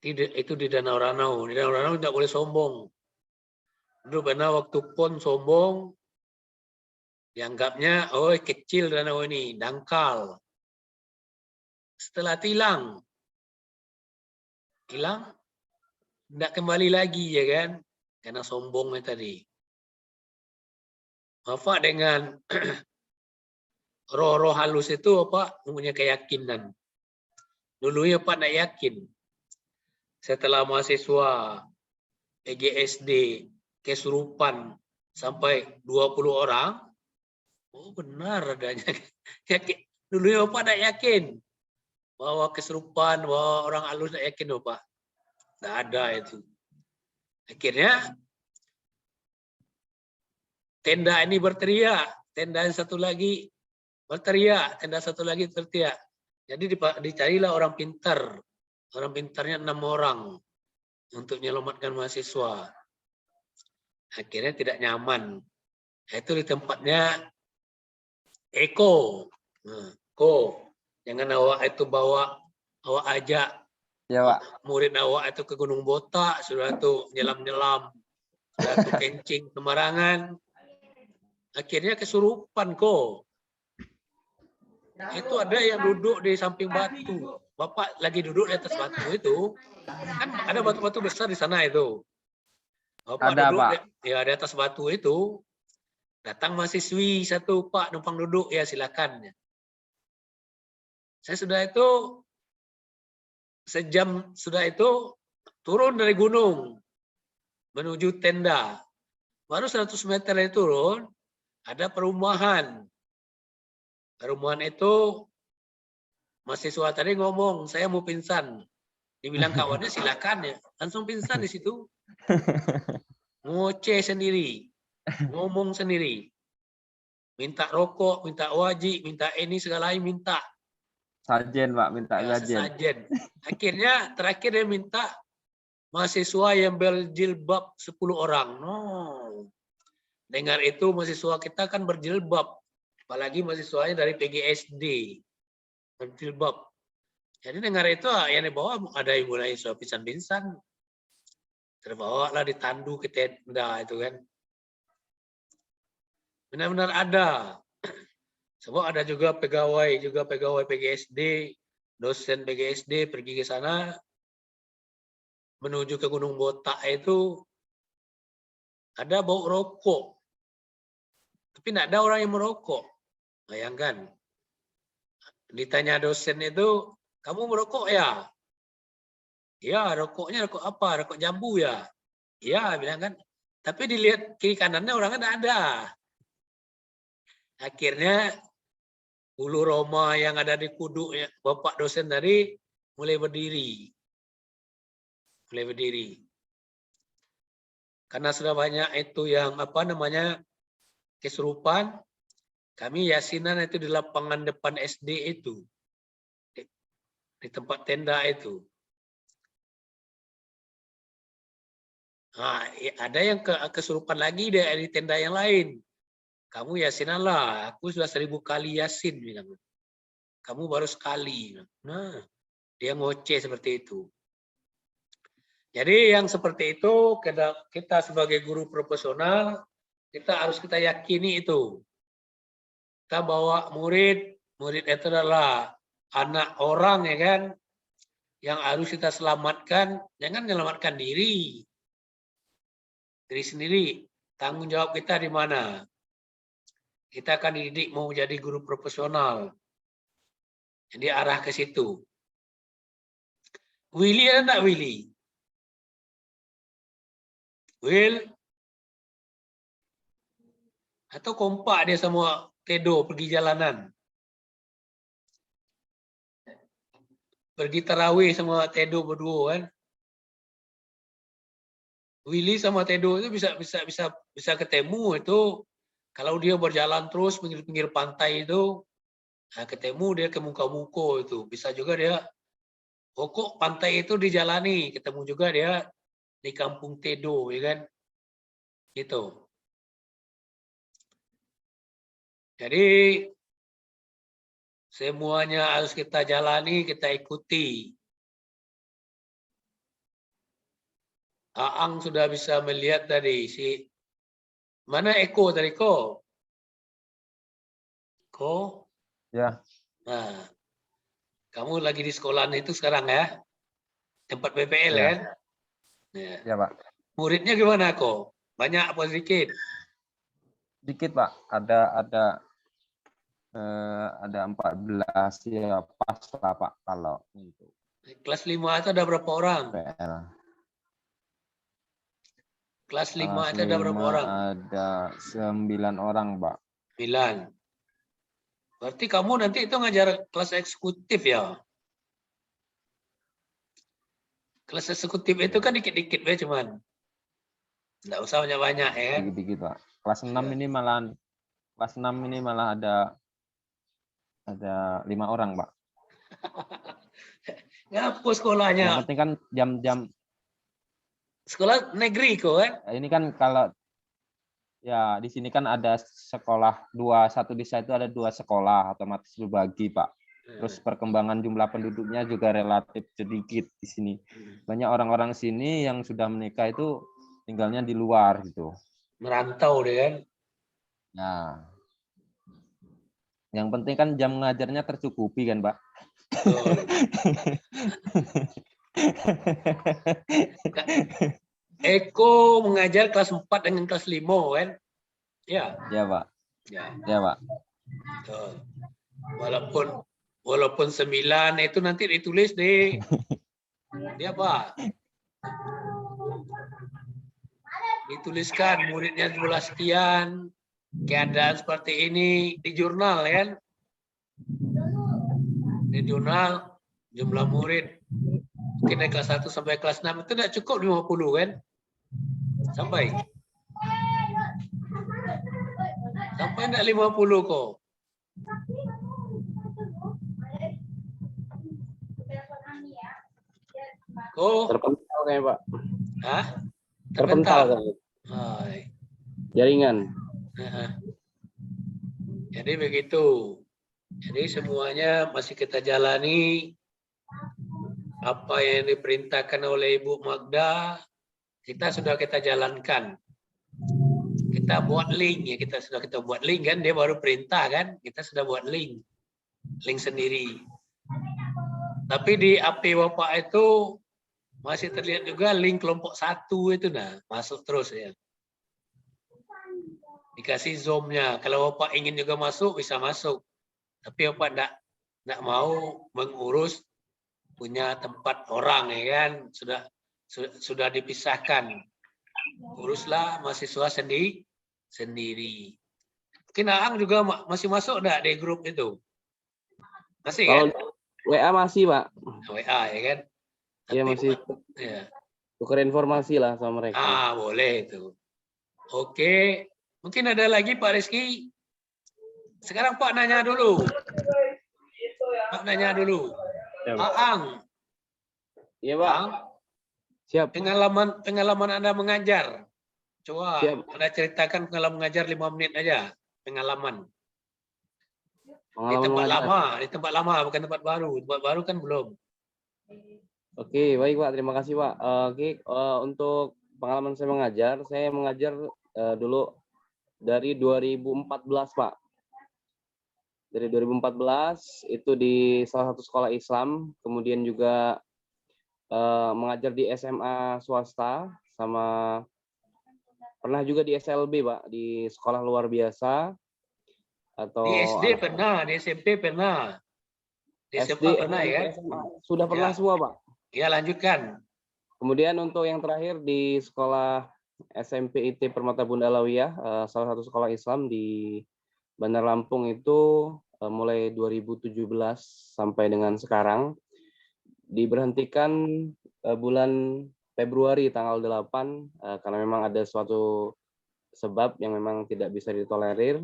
Itu di Danau Ranau. Di Danau Ranau tidak boleh sombong. Dulu pernah waktu PON sombong, dianggapnya, oh kecil danau ini, dangkal. Setelah hilang, tidak kembali lagi ya kan, karena sombongnya tadi. Bapak dengan roh-roh halus itu Bapak mempunyai keyakinan. Dulunya Pak tidak yakin. Setelah mahasiswa PGSD kesurupan sampai 20 orang, oh benar adanya. Dulunya Bapak tidak yakin bahwa kesurupan, bahwa orang halus tidak yakin Bapak. Tidak ada itu. Akhirnya tenda ini berteriak, tenda yang satu lagi berteriak, tenda satu lagi berteriak. Jadi dicarilah orang pintar. Orang pintarnya 6 orang untuk menyelamatkan mahasiswa. Akhirnya tidak nyaman. Itu di tempatnya Eko. Jangan awak itu awak ajak Ya, Pak. murid awak itu ke Gunung Botak, sudah itu nyelam-nyelam, sudah itu kencing sembarangan. Akhirnya kesurupan kok. Itu ada yang duduk di samping batu. Bapak lagi duduk di atas batu itu, kan ada batu-batu besar di sana itu. Bapak Ada, duduk Pak. di atas batu itu, datang mahasiswi satu, Pak numpang duduk, ya silakan. Saya sudah itu sejam sudah itu turun dari gunung menuju tenda. Baru 100 meter itu turun, ada perumahan. Perumahan itu mahasiswa tadi ngomong, saya mau pingsan. Dibilang kawannya silakan ya, langsung pingsan di situ. Ngoceh sendiri, ngomong sendiri. Minta rokok, minta wajib, minta ini segala lain minta. Sajen, Pak, minta Ya, sajen. sesajen. Akhirnya terakhir dia minta mahasiswa yang berjilbab 10 orang. No. Dengar itu mahasiswa kita kan berjilbab. Apalagi mahasiswanya dari PGSD, Filbab. Jadi dengar itu yang dibawa ada yang mulai pingsan-pingsan. Terbawa lah ditandu ke tenda itu kan. Benar-benar ada. Sebab ada juga pegawai PGSD, dosen PGSD pergi ke sana menuju ke Gunung Botak itu ada bau rokok. Tapi tidak ada orang yang merokok. Bayangkan. Ditanya dosen itu, kamu merokok ya? Ya, rokoknya rokok apa? Rokok jambu ya? Ya, bilang kan. Tapi dilihat kiri kanannya orangnya tidak ada. Akhirnya Ulu Roma yang ada di Kudu, Bapak dosen tadi mulai berdiri. Karena sudah banyak itu yang kesurupan, kami yasinan itu di lapangan depan SD itu. Di tempat tenda itu. Nah, ada yang kesurupan lagi di tenda yang lain. Kamu yasinan lah, aku sudah 1000 kali yasin, bilang. Kamu baru sekali. Nah, dia ngoceh seperti itu. Jadi yang seperti itu, kita sebagai guru profesional, kita harus kita yakini itu. Kita bawa murid itu adalah anak orang, ya kan, yang harus kita selamatkan. Jangan menyelamatkan diri sendiri. Tanggung jawab kita di mana? Kita akan dididik mau jadi guru profesional. Jadi arah ke situ. Willy ada enggak Willy? Will? Atau kompak dia sama Tedo pergi jalanan? Pergi tarawih sama Tedo berdua kan? Willy sama Tedo itu bisa ketemu itu kalau dia berjalan terus pinggir-pinggir pantai itu, nah ketemu dia ke muka-muka itu. Bisa juga dia, kok pantai itu dijalani, ketemu juga dia di kampung Tedo, ya kan? Gitu. Jadi semuanya harus kita jalani, kita ikuti. Aang sudah bisa melihat tadi mana Eko tadi Ko? Ya. Nah, kamu lagi di sekolah itu sekarang ya? Tempat PPL Ya. kan? Ya, Pak. Muridnya gimana Ko? Banyak apa sedikit? Dikit, Pak. Ada 14 ya, pas lah, Pak, kalau untuk Kelas 5 itu ada berapa orang? PL. Kelas 5 Kelas itu ada berapa 5 orang? ada 9 orang, Pak. 9. Berarti kamu nanti itu ngajar kelas eksekutif ya? Kelas eksekutif itu kan dikit-dikit ya cuman. Nggak usah banyak-banyak ya kan? Dikit-dikit, Pak. Kelas 6 ini malah ada 5 orang, Pak. Ngapa sekolahnya? Yang penting kan jam-jam Sekolah negeri kok kan? ini kan kalau ya di sini kan ada sekolah satu desa itu ada 2 sekolah, otomatis dibagi, Pak. Terus perkembangan jumlah penduduknya juga relatif sedikit di sini. Banyak orang-orang sini yang sudah menikah itu tinggalnya di luar gitu. Merantau deh kan? Nah, yang penting kan jam ngajarnya tercukupi kan, Pak. Eko mengajar kelas 4 dengan kelas 5 kan? Ya. Ya, Pak. Ya, Pak. Walaupun 9 itu nanti ditulis di apa? Dituliskan muridnya jumlah sekian, keadaan seperti ini di jurnal kan? Di jurnal jumlah murid mungkin dari kelas 1 sampai kelas 6 itu tidak cukup 50 kan? Sampai enggak 50 kok. Terpental kayak Pak. Hah? Terpental kan. Oh. Jaringan. Jadi begitu. Jadi semuanya masih kita jalani apa yang diperintahkan oleh Ibu Magda, kita sudah kita jalankan. Kita buat link ya, kita buat link kan, dia baru perintah kan, kita sudah buat link sendiri. Tapi di AP Bapak itu masih terlihat juga link kelompok 1 itu masuk terus ya. Dikasih zoom-nya. Kalau Bapak ingin juga masuk bisa masuk. Tapi Bapak enggak mau mengurus punya tempat orang ya kan, sudah dipisahkan. Uruslah mahasiswa sendiri. Mungkin Aang juga masih masuk enggak di grup itu? Masih kan? WA masih, Pak. WA ya kan? Iya, masih ya. tukar informasi lah sama mereka. Boleh itu. Oke. Mungkin ada lagi Pak Rizky? Sekarang Pak nanya dulu. Ya, Pak. Aang. Iya, Pak. Aang, Siap. pengalaman Anda mengajar. Coba Siap. Anda ceritakan pengalaman mengajar 5 menit aja. Pengalaman. Di tempat lama, bukan tempat baru. Tempat baru kan belum. Oke, baik Pak. Terima kasih Pak. Untuk pengalaman saya mengajar dulu dari 2014 Pak. Dari 2014 itu di salah satu sekolah Islam, kemudian juga mengajar di SMA swasta, sama pernah juga di SLB Pak, di sekolah luar biasa. Atau di SD pernah, di SMP pernah. Di SMA pernah ya? Sudah pernah semua Pak. Ya, lanjutkan. Kemudian untuk yang terakhir di sekolah SMP IT Permata Bunda Alawiyah, salah satu sekolah Islam di Bandar Lampung itu mulai 2017 sampai dengan sekarang. Diberhentikan bulan Februari tanggal 8 karena memang ada suatu sebab yang memang tidak bisa ditolerir.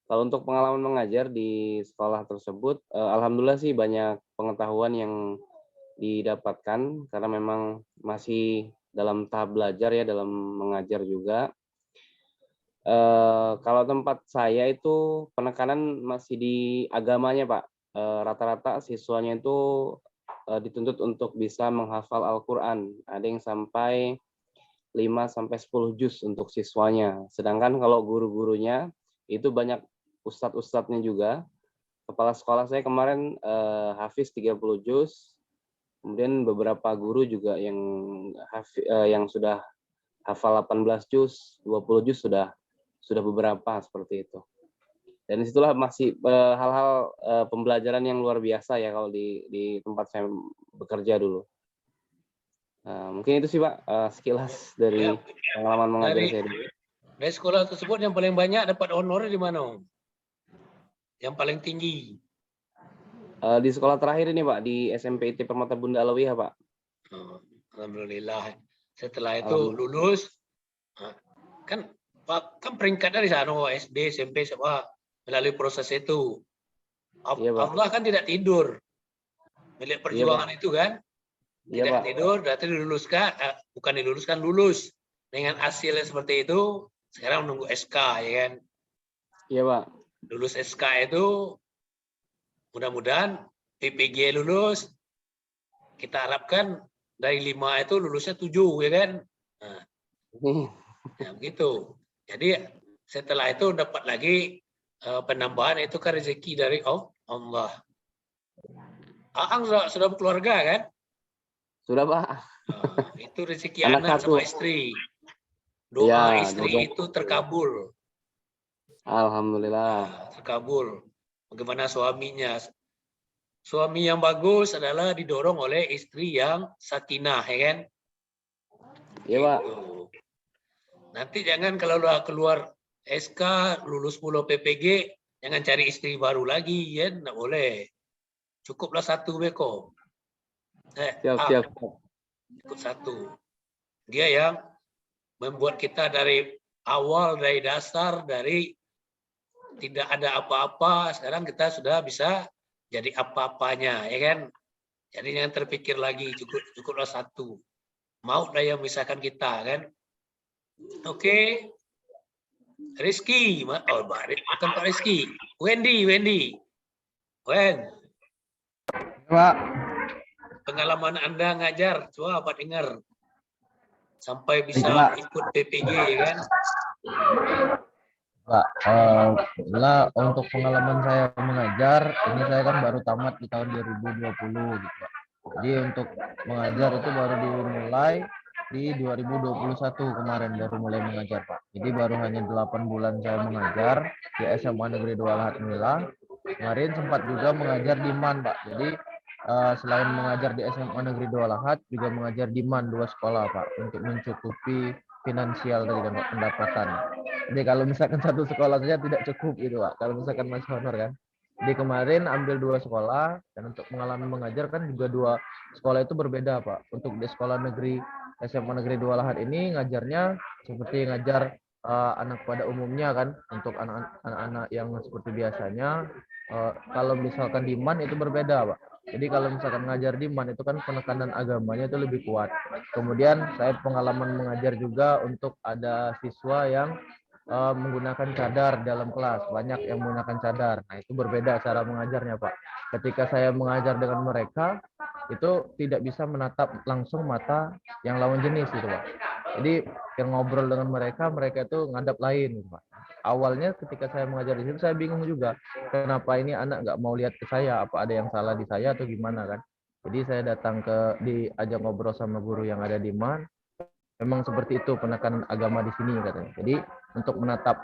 Kalau untuk pengalaman mengajar di sekolah tersebut, alhamdulillah sih banyak pengetahuan yang didapatkan karena memang masih dalam tahap belajar ya, dalam mengajar juga. Kalau tempat saya itu penekanan masih di agamanya Pak. Rata-rata siswanya itu dituntut untuk bisa menghafal Al-Quran. Ada yang sampai 5-10 juz untuk siswanya. Sedangkan kalau guru-gurunya itu banyak ustadz-ustadznya juga. Kepala sekolah saya kemarin hafiz 30 juz. Kemudian beberapa guru juga yang sudah hafal 18 juz, 20 juz sudah beberapa seperti itu. Dan disitulah masih hal-hal pembelajaran yang luar biasa ya kalau di tempat saya bekerja dulu. Mungkin itu sih Pak sekilas dari pengalaman mengajar saya dulu. Dari sekolah tersebut yang paling banyak dapat honor di mana? Yang paling tinggi? Di sekolah terakhir ini Pak, di SMP IT Permata Bunda Alawiyah Pak. Alhamdulillah. Setelah itu lulus, kan peringkat dari sana SD, SMP, SMA melalui proses itu. Allah kan tidak tidur. Milik perjuangan itu kan. Tidak tidur, berarti diluluskan, bukan diluluskan, lulus. Dengan hasilnya seperti itu, sekarang menunggu SK ya kan. Iya Pak. Lulus SK itu mudah-mudahan PPG lulus, kita harapkan dari 5 itu lulusnya 7 ya kan. Nah, begitu. Jadi setelah itu dapat lagi penambahan, itu kan rezeki dari Allah. Aang sudah berkeluarga kan? Sudah Pak. Itu rezeki anak sama istri. Doa istri itu terkabul. Alhamdulillah. Terkabul. Bagaimana suaminya? Suami yang bagus adalah didorong oleh istri yang sakinah, ya kan? Iya Pak. Nanti jangan kalau keluar SK, lulus 10 PPG, jangan cari istri baru lagi, ya? Nggak boleh. Cukuplah 1 beko. Siap. Cukup 1. Dia yang membuat kita dari awal, dari dasar, dari tidak ada apa-apa, sekarang kita sudah bisa jadi apa-apanya, ya kan? Jadi jangan terpikir lagi, cukuplah 1. Mau yang memisahkan kita, kan? Oke. Rizky, oh bukan Pak Rizky, Wendy. Wen, Pak. pengalaman Anda ngajar, coba Pak dengar. Sampai bisa Pak. ikut PPG ya kan? Pak, untuk pengalaman saya mengajar, ini saya kan baru tamat di tahun 2020 gitu Pak. Jadi untuk mengajar itu baru dimulai di 2021 kemarin baru mulai mengajar Pak. Jadi baru hanya 8 bulan saya mengajar di SMA Negeri 2 Lahat Mila. Kemarin sempat juga mengajar di MAN Pak. Jadi selain mengajar di SMA Negeri 2 Lahat, juga mengajar di MAN 2 sekolah Pak untuk mencukupi finansial tadi kan Pak, pendapatan. Jadi kalau misalkan satu sekolah saja tidak cukup gitu Pak. Kalau misalkan masih honor kan. Jadi kemarin ambil 2 sekolah dan untuk pengalaman mengajar kan juga 2 sekolah itu berbeda Pak. Untuk di sekolah negeri SMA Negeri 2 Lahat ini ngajarnya seperti ngajar anak pada umumnya kan. Untuk anak-anak yang seperti biasanya. Kalau misalkan di MAN itu berbeda Pak. Jadi kalau misalkan ngajar di MAN itu kan penekanan agamanya itu lebih kuat. Kemudian saya pengalaman mengajar juga untuk ada siswa yang menggunakan cadar dalam kelas, banyak yang menggunakan cadar. Nah itu berbeda cara mengajarnya Pak. Ketika saya mengajar dengan mereka itu tidak bisa menatap langsung mata yang lawan jenis gitu Pak. Jadi yang ngobrol dengan mereka itu ngadap lain gitu Pak. Awalnya ketika saya mengajar di situ saya bingung juga kenapa ini anak nggak mau lihat ke saya, apa ada yang salah di saya atau gimana kan. Jadi saya datang diajak ngobrol sama guru yang ada di MAN. Memang seperti itu penekanan agama di sini katanya. Jadi untuk menatap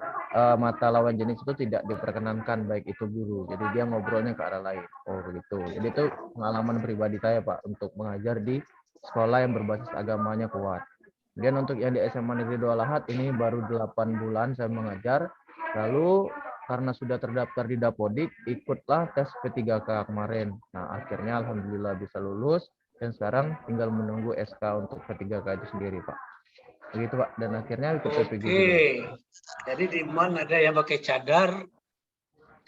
mata lawan jenis itu tidak diperkenankan baik itu guru. Jadi dia ngobrolnya ke arah lain. Oh begitu. Jadi itu pengalaman pribadi saya Pak untuk mengajar di sekolah yang berbasis agamanya kuat. Kemudian untuk yang di SMA Negeri 2 Lahat ini baru 8 bulan saya mengajar. Lalu karena sudah terdaftar di Dapodik, ikutlah tes P3K kemarin. Nah akhirnya alhamdulillah bisa lulus. Dan sekarang tinggal menunggu SK untuk P3K itu sendiri Pak. Begitu Pak. Dan akhirnya ikut PPG juga. Jadi di MAN ada yang pakai cadar.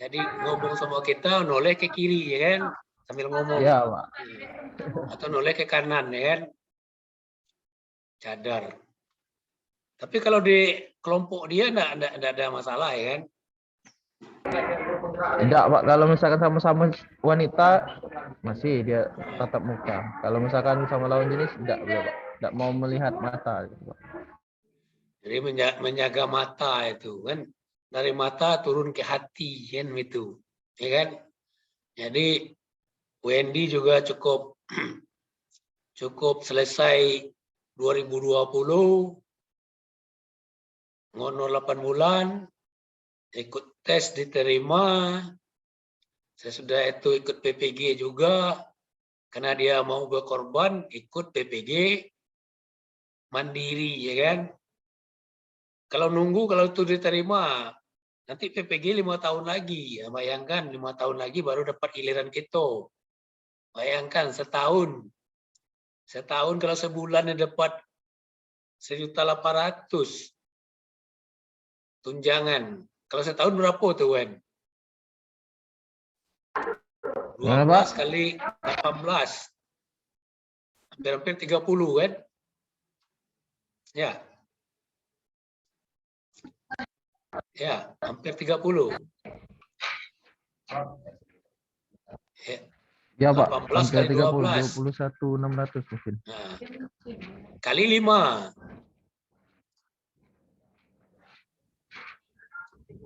Jadi ngomong sama kita noleh ke kiri ya kan. Sambil ngomong. Iya Pak. Atau noleh ke kanan ya kan. Cadar. Tapi kalau di kelompok dia enggak ada masalah ya kan. Tidak Pak, kalau misalkan sama-sama wanita masih dia tatap muka. Kalau misalkan sama lawan jenis tidak Pak. Tidak mau melihat mata gitu Pak. Jadi menjaga mata itu kan, dari mata turun ke hati kan itu, ya kan? Jadi Wendy juga cukup selesai 2020, ngono 8 bulan, ikut tes diterima. Saya sudah itu ikut PPG juga, karena dia mau berkorban, ikut PPG mandiri, ya kan? Kalau nunggu, kalau itu diterima, nanti PPG 5 tahun lagi. Ya, bayangkan 5 tahun lagi baru dapat giliran kita. Bayangkan setahun. Setahun kalau sebulan dapat 1.800.000 tunjangan. Kalau setahun berapa tuh, Wen? 12 kali 18. Hampir-hampir 30, kan? Ya. Ya, hampir 30. Ya Pak, 18 hampir kali 12. 21.600 mungkin. Nah, kali 5.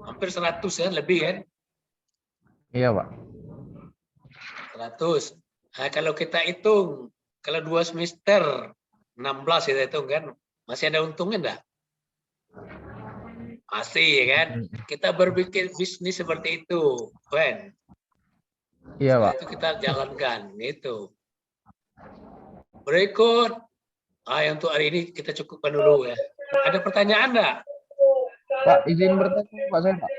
Hampir 100 kan, lebih kan? Iya Pak. 100. Nah, kalau kita hitung, kalau 2 semester, 16 kita hitung kan, masih ada untungnya enggak? Masih ya kan? Kita berpikir bisnis seperti itu, Wen. Iya Pak. Itu kita jalankan, itu. Berikut, untuk hari ini kita cukupkan dulu ya. Ada pertanyaan enggak? Pak, izin bertanya Pak saya Pak.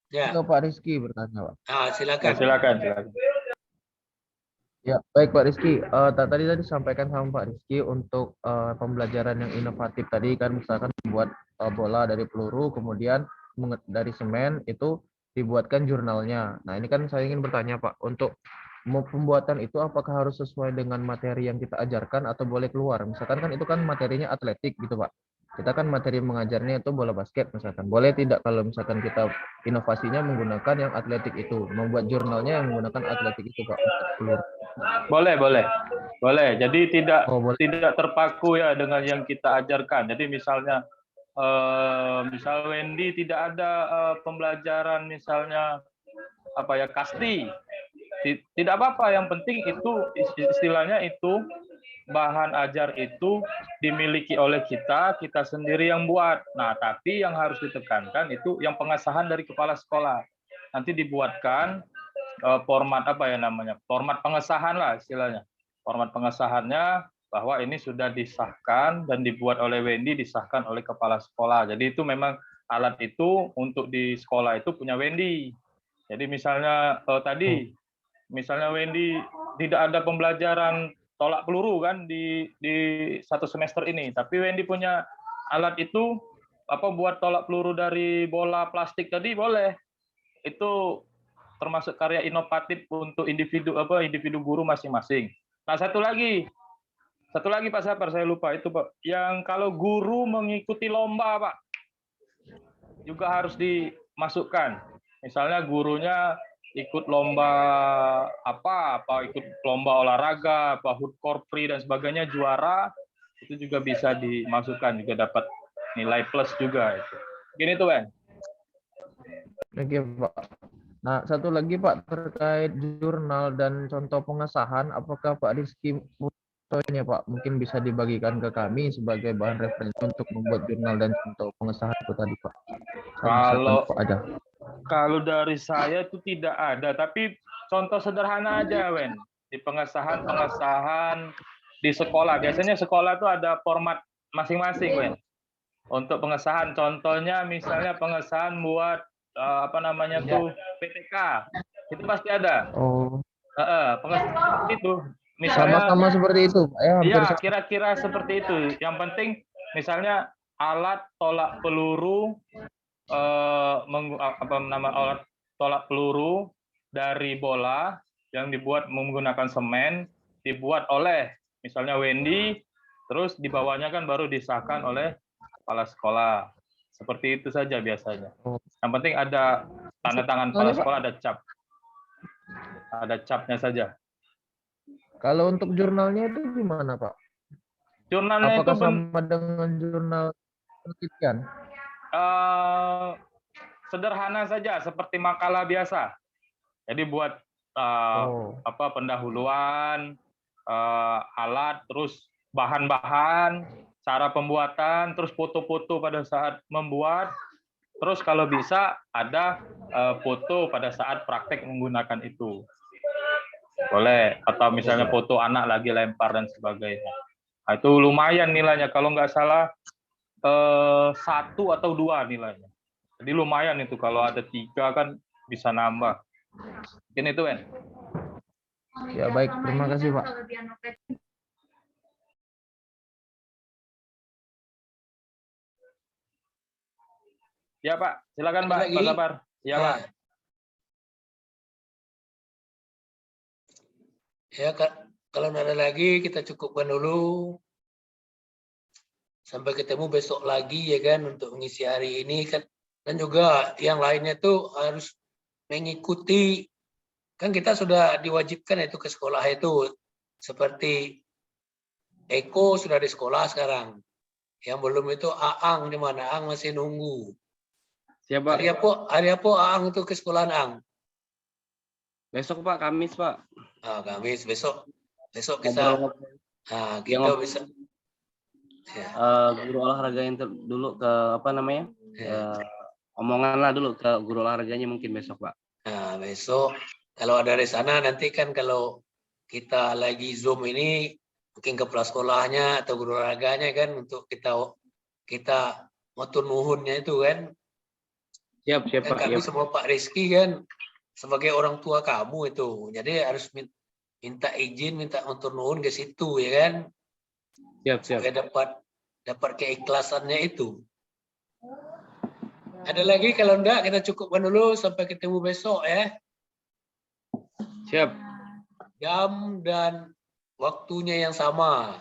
Ya. Ke Pak Rizky bertanya Pak. Silakan. Silakan. Ya, baik Pak Rizky. Tadi disampaikan sama Pak Rizky untuk pembelajaran yang inovatif tadi kan misalkan membuat bola dari peluru, kemudian dari semen itu dibuatkan jurnalnya. Nah ini kan saya ingin bertanya Pak, untuk pembuatan itu apakah harus sesuai dengan materi yang kita ajarkan atau boleh keluar? Misalkan kan itu kan materinya atletik gitu Pak. kita kan materi mengajarnya itu bola basket misalkan. Boleh tidak kalau misalkan kita inovasinya menggunakan yang atletik itu, membuat jurnalnya yang menggunakan atletik itu, Pak? Boleh, boleh. Boleh. Jadi tidak Oh, boleh. tidak terpaku ya dengan yang kita ajarkan. Jadi misalnya misal Wendy tidak ada pembelajaran misalnya apa ya kasti. Tidak apa-apa, yang penting itu istilahnya itu bahan ajar itu dimiliki oleh kita sendiri yang buat. Nah, tapi yang harus ditekankan itu yang pengesahan dari kepala sekolah. Nanti dibuatkan format apa ya namanya? Format pengesahan lah istilahnya. Format pengesahannya bahwa ini sudah disahkan dan dibuat oleh Wendy, disahkan oleh kepala sekolah. Jadi itu memang alat itu untuk di sekolah itu punya Wendy. Jadi misalnya misalnya Wendy tidak ada pembelajaran tolak peluru kan di satu semester ini, tapi Wendy punya alat itu apa buat tolak peluru dari bola plastik tadi boleh. Itu termasuk karya inovatif untuk individu guru masing-masing. Nah, satu lagi Pak Sapar, saya lupa itu Pak. Yang kalau guru mengikuti lomba Pak juga harus dimasukkan. Misalnya gurunya ikut lomba apa ikut lomba olahraga, apa HUT Korpri dan sebagainya juara, itu juga bisa dimasukkan, juga dapat nilai plus juga itu. Gini tuh, Ben. Oke, Pak. Nah, satu lagi Pak terkait jurnal dan contoh pengesahan, apakah Pak Rizky contohnya Pak mungkin bisa dibagikan ke kami sebagai bahan referensi untuk membuat jurnal dan contoh pengesahan itu tadi Pak? Kalau dari saya itu tidak ada, tapi contoh sederhana aja, Wen. Di pengesahan di sekolah. Biasanya sekolah itu ada format masing-masing, Wen. Untuk pengesahan, contohnya misalnya pengesahan buat PTK. Itu pasti ada. Oh. Pengesahan itu. Misalnya Sama-sama seperti itu, Pak. Iya, kira-kira seperti itu. Yang penting misalnya alat tolak peluru alat tolak peluru dari bola yang dibuat menggunakan semen, dibuat oleh misalnya Wendy, terus di bawahnya kan baru disahkan oleh kepala sekolah. Seperti itu saja biasanya. Yang penting ada tanda tangan kepala sekolah, ada cap. Ada capnya saja. Kalau untuk jurnalnya itu gimana, Pak? Jurnalnya apakah itu sama dengan jurnal penelitian? Sederhana saja, seperti makalah biasa. Jadi buat pendahuluan, alat, terus bahan-bahan, cara pembuatan, terus foto-foto pada saat membuat, terus kalau bisa ada foto pada saat praktek menggunakan itu. Boleh, atau misalnya foto anak lagi lempar dan sebagainya. Nah, itu lumayan nilainya, kalau nggak salah 1 atau 2 nilainya. Jadi lumayan itu, kalau ada 3 kan bisa nambah. Mungkin itu, Ben. Ya baik, terima kasih Pak. Ya Pak, silakan Pak Sapar. Ya Pak. Ya, kalau ada lagi kita cukupkan dulu. Sampai ketemu besok lagi ya kan, untuk mengisi hari ini kan. Dan juga yang lainnya tuh harus mengikuti, kan kita sudah diwajibkan itu ke sekolah itu. Seperti Eko sudah di sekolah sekarang. Yang belum itu Aang, di mana Aang masih nunggu. Siapa? Hari apa Aang itu ke sekolahan Aang? Besok Pak, Kamis Pak. Kamis besok kita bisa guru olahraga yang dulu ke omongan lah dulu ke guru olahraganya mungkin besok Pak. Nah, besok kalau ada di sana nanti kan, kalau kita lagi Zoom ini mungkin kepala sekolahnya atau guru olahraganya kan, untuk kita motur nuhunnya itu kan. Siap Pak. Kami semua Pak Rizky kan sebagai orang tua kamu itu, jadi harus minta izin, minta motur nuhun ke situ ya kan. Siap. Supaya dapat keikhlasannya itu. Ada lagi? Kalau enggak kita cukupkan dulu sampai ketemu besok ya. Siap. Jam dan waktunya yang sama.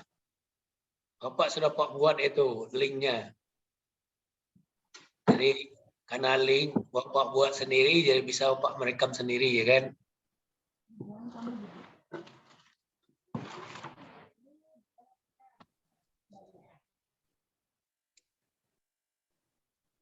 Bapak sudah buat itu linknya. Jadi karena link Bapak buat sendiri, jadi bisa Bapak merekam sendiri, ya kan?